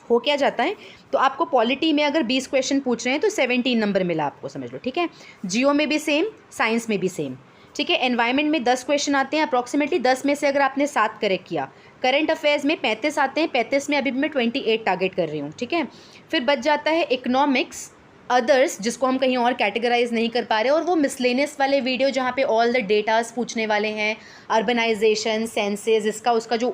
Speaker 1: हो क्या जाता है, तो आपको पॉलिटी में अगर 20 क्वेश्चन पूछ रहे हैं तो 17 नंबर मिला आपको, समझ लो, ठीक है। जियो में भी सेम, साइंस में भी सेम, ठीक है। एनवायरनमेंट में 10 क्वेश्चन आते हैं अप्रॉक्सीमेटली, 10 में से अगर आपने 7 करेक्ट किया। करंट अफेयर्स में 35 आते हैं, 35 में अभी भी मैं 28 टारगेट कर रही हूँ, ठीक है। फिर बच जाता है इकोनॉमिक्स, अदर्स, जिसको हम कहीं और कैटेगराइज नहीं कर पा रहे, और वो मिसलेनियस वाले वीडियो जहाँ पे ऑल द डेटास पूछने वाले हैं, अर्बनाइजेशन, सेंसेस, इसका उसका जो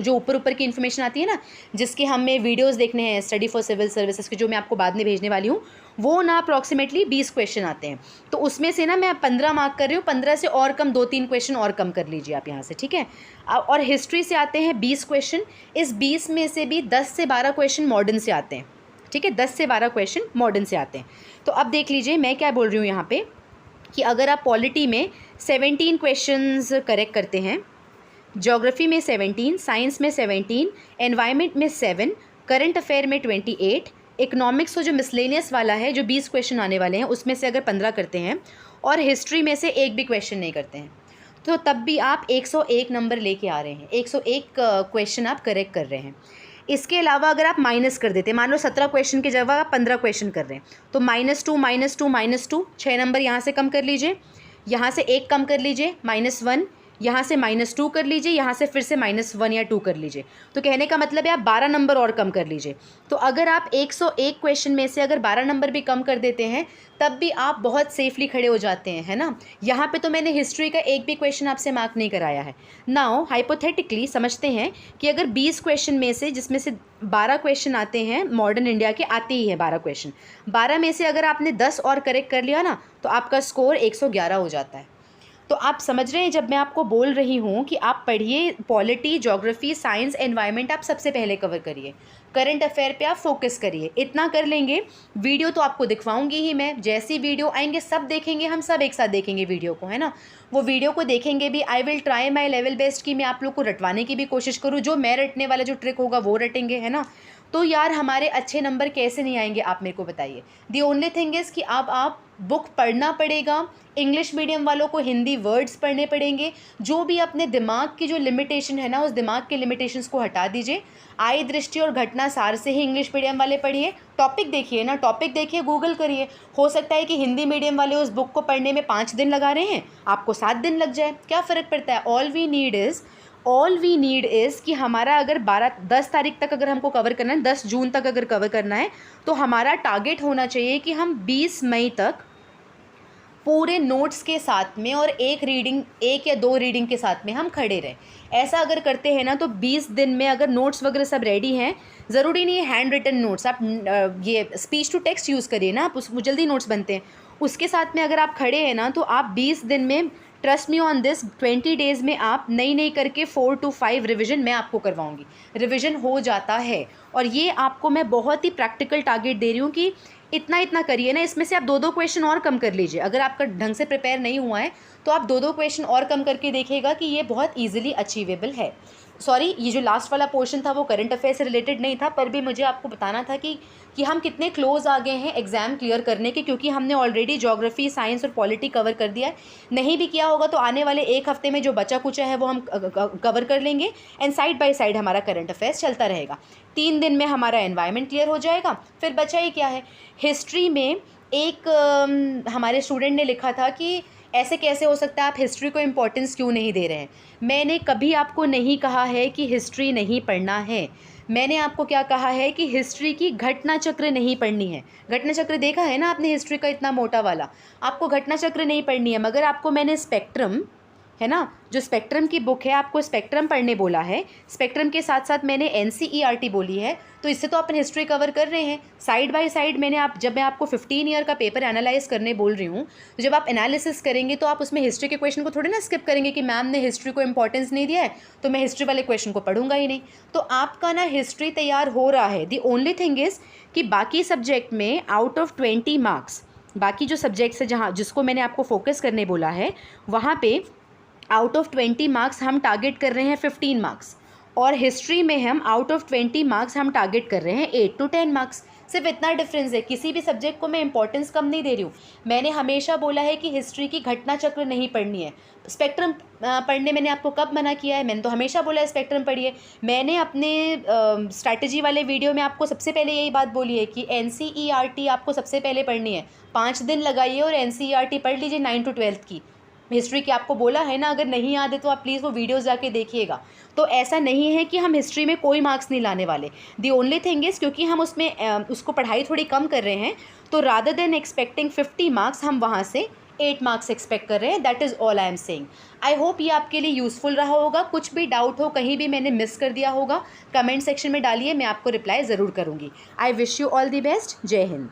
Speaker 1: ऊपर ऊपर की इन्फॉर्मेशन आती है ना, जिसके हमें वीडियोस देखने हैं स्टडी फॉर सिविल सर्विसेज के, जो मैं आपको बाद में भेजने वाली हूँ, वो ना अप्रॉक्सीमेटली 20 क्वेश्चन आते हैं। तो उसमें से ना मैं 15 मार्क कर रही हूँ, 15 से और कम 2-3 क्वेश्चन और कम कर लीजिए आप यहाँ से, ठीक है। और हिस्ट्री से आते हैं 20 क्वेश्चन, इस 20 में से भी 10 से 12 क्वेश्चन मॉडर्न से आते हैं, ठीक है। 10 से 12 क्वेश्चन मॉडर्न से आते हैं। तो अब देख लीजिए मैं क्या बोल रही हूँ यहाँ पे, कि अगर आप पॉलिटी में 17 क्वेश्चंस करेक्ट करते हैं, ज्योग्राफी में 17, साइंस में 17, एनवायरनमेंट में 7, करंट अफेयर में 28, इकोनॉमिक्स को जो मिसलेनियस वाला है, जो 20 क्वेश्चन आने वाले हैं, उसमें से अगर 15 करते हैं, और हिस्ट्री में से एक भी क्वेश्चन नहीं करते हैं, तो तब भी आप 101 नंबर लेके आ रहे हैं, 101 क्वेश्चन आप करेक्ट कर रहे हैं। इसके अलावा अगर आप माइनस कर देते हैं, मान लो 17 क्वेश्चन की जगह आप 15 क्वेश्चन कर रहे हैं, तो -2 -2 -2, 6 नंबर यहाँ से कम कर लीजिए, यहाँ से 1 कम कर लीजिए, -1, यहाँ से -2 कर लीजिए, यहाँ से फिर से -1 या 2 कर लीजिए। तो कहने का मतलब है आप 12 नंबर और कम कर लीजिए। तो अगर आप 101 क्वेश्चन में से अगर 12 नंबर भी कम कर देते हैं, तब भी आप बहुत सेफली खड़े हो जाते हैं, है ना। यहाँ पे तो मैंने हिस्ट्री का एक भी क्वेश्चन आपसे मार्क नहीं कराया है। नाउ हाइपोथेटिकली समझते हैं कि अगर 20 क्वेश्चन में से, जिसमें से 12 क्वेश्चन आते हैं मॉडर्न इंडिया के, आते ही हैं 12 क्वेश्चन, 12 में से अगर आपने 10 और करेक्ट कर लिया ना, तो आपका स्कोर 111 हो जाता है। तो आप समझ रहे हैं जब मैं आपको बोल रही हूँ कि आप पढ़िए पॉलिटी, ज्योग्राफी, साइंस, एनवायरनमेंट आप सबसे पहले कवर करिए, करंट अफेयर पे आप फोकस करिए। इतना कर लेंगे, वीडियो तो आपको दिखवाऊंगी ही मैं, जैसी वीडियो आएंगे सब देखेंगे, हम सब एक साथ देखेंगे वीडियो को, है ना। वो वीडियो को देखेंगे भी, I will try my level best कि मैं आप लोग को रटवाने की भी कोशिश करूँ, जो मैं रटने वाला जो ट्रिक होगा वो रटेंगे, है ना। तो यार हमारे अच्छे नंबर कैसे नहीं आएंगे, आप मेरे को बताइए। दी ओनली थिंग इज़ कि अब आप बुक पढ़ना पड़ेगा, इंग्लिश मीडियम वालों को हिंदी वर्ड्स पढ़ने पड़ेंगे, जो भी अपने दिमाग की जो लिमिटेशन है ना, उस दिमाग के लिमिटेशंस को हटा दीजिए। आय दृष्टि और घटना सार से ही इंग्लिश मीडियम वाले पढ़िए, टॉपिक देखिए ना, टॉपिक देखिए, गूगल करिए। हो सकता है कि हिंदी मीडियम वाले उस बुक को पढ़ने में 5 दिन लगा रहे हैं, आपको 7 दिन लग जाए, क्या फ़र्क पड़ता है। ऑल वी नीड इज़ कि हमारा अगर 10 तारीख तक अगर हमको कवर करना है, 10 जून तक अगर कवर करना है, तो हमारा टारगेट होना चाहिए कि हम 20 मई तक पूरे नोट्स के साथ में और एक या 2 रीडिंग के साथ में हम खड़े रहें। ऐसा अगर करते हैं ना, तो 20 दिन में अगर नोट्स वगैरह सब रेडी हैं, ज़रूरी नहीं है हैंड रिटन नोट्स, आप ये स्पीच टू टेक्स्ट यूज़ करिए ना, आप उस जल्दी नोट्स बनते हैं। उसके साथ में अगर आप खड़े हैं ना, तो आप 20 दिन में trust me on this, 20 days में आप नई करके 4 to 5 रिविज़न मैं आपको करवाऊँगी, रिविज़न हो जाता है। और ये आपको मैं बहुत ही प्रैक्टिकल टारगेट दे रही हूँ कि इतना करिए ना, इसमें से आप 2 क्वेश्चन और कम कर लीजिए। अगर आपका ढंग से प्रिपेयर नहीं हुआ है तो आप 2 क्वेश्चन और कम करके देखिएगा कि ये बहुत ईजिली अचीवेबल है। सॉरी, ये जो लास्ट वाला पोर्शन था वो करंट अफेयर से रिलेटेड नहीं था, पर भी मुझे आपको बताना था कि हम कितने क्लोज आ गए हैं एग्ज़ाम क्लियर करने के, क्योंकि हमने ऑलरेडी ज्योग्राफी, साइंस और पॉलिटी कवर कर दिया है। नहीं भी किया होगा तो आने वाले 1 हफ्ते में जो बचा कुचा है वो हम कवर कर लेंगे, एंड साइड बाय साइड हमारा करंट अफेयर्स चलता रहेगा। 3 दिन में हमारा एनवायरनमेंट क्लियर हो जाएगा। फिर बचा ही क्या है, हिस्ट्री में एक हमारे स्टूडेंट ने लिखा था कि ऐसे कैसे हो सकता है, आप हिस्ट्री को इम्पोर्टेंस क्यों नहीं दे रहे हैं। मैंने कभी आपको नहीं कहा है कि हिस्ट्री नहीं पढ़ना है। मैंने आपको क्या कहा है कि हिस्ट्री की घटना चक्र नहीं पढ़नी है। घटना चक्र देखा है ना आपने हिस्ट्री का, इतना मोटा वाला, आपको घटना चक्र नहीं पढ़नी है। मगर आपको मैंने स्पेक्ट्रम है ना, जो स्पेक्ट्रम की बुक है, आपको स्पेक्ट्रम पढ़ने बोला है। स्पेक्ट्रम के साथ साथ मैंने NCERT बोली है, तो इससे तो अपन हिस्ट्री कवर कर रहे हैं। साइड बाय साइड जब मैं आपको 15 ईयर का पेपर एनालाइज करने बोल रही हूँ, तो जब आप एनालिसिस करेंगे तो आप उसमें हिस्ट्री के क्वेश्चन को थोड़ी ना स्किप करेंगे कि मैम ने हिस्ट्री को इंपॉर्टेंस नहीं दिया है तो मैं हिस्ट्री वाले क्वेश्चन को पढ़ूंगा ही नहीं। तो आपका ना हिस्ट्री तैयार हो रहा है। दी ओनली थिंग इज़ कि बाकी सब्जेक्ट में आउट ऑफ 20 मार्क्स, बाकी जो सब्जेक्ट्स है जिसको मैंने आपको फोकस करने बोला है, वहाँ पे आउट ऑफ 20 मार्क्स हम टारगेट कर रहे हैं 15 मार्क्स, और हिस्ट्री में हम आउट ऑफ 20 मार्क्स हम टारगेट कर रहे हैं 8 to 10 मार्क्स। सिर्फ इतना डिफरेंस है। किसी भी सब्जेक्ट को मैं इंपॉर्टेंस कम नहीं दे रही हूँ। मैंने हमेशा बोला है कि हिस्ट्री की घटना चक्र नहीं पढ़नी है। स्पेक्ट्रम पढ़ने मैंने आपको कब मना किया है? मैंने तो हमेशा बोला है स्पेक्ट्रम पढ़िए। मैंने अपने स्ट्रैटेजी वाले वीडियो में आपको सबसे पहले यही बात बोली है कि NCERT आपको सबसे पहले पढ़नी है। 5 दिन लगाइए और NCERT पढ़ लीजिए 9 to 12 की हिस्ट्री की। आपको बोला है ना, अगर नहीं याद है तो आप प्लीज़ वो वीडियोस जाके देखिएगा। तो ऐसा नहीं है कि हम हिस्ट्री में कोई मार्क्स नहीं लाने वाले। दी ओनली थिंग इज़, क्योंकि हम उसमें उसको पढ़ाई थोड़ी कम कर रहे हैं, तो रादर देन एक्सपेक्टिंग 50 मार्क्स हम वहाँ से 8 मार्क्स एक्सपेक्ट कर रहे हैं। That is all I am saying. I hope ये आपके लिए यूज़फुल रहा होगा। कुछ भी डाउट हो, कहीं भी मैंने मिस कर दिया होगा, कमेंट सेक्शन में डालिए, मैं आपको रिप्लाई ज़रूर करूँगी। I wish you all the best. जय हिंद।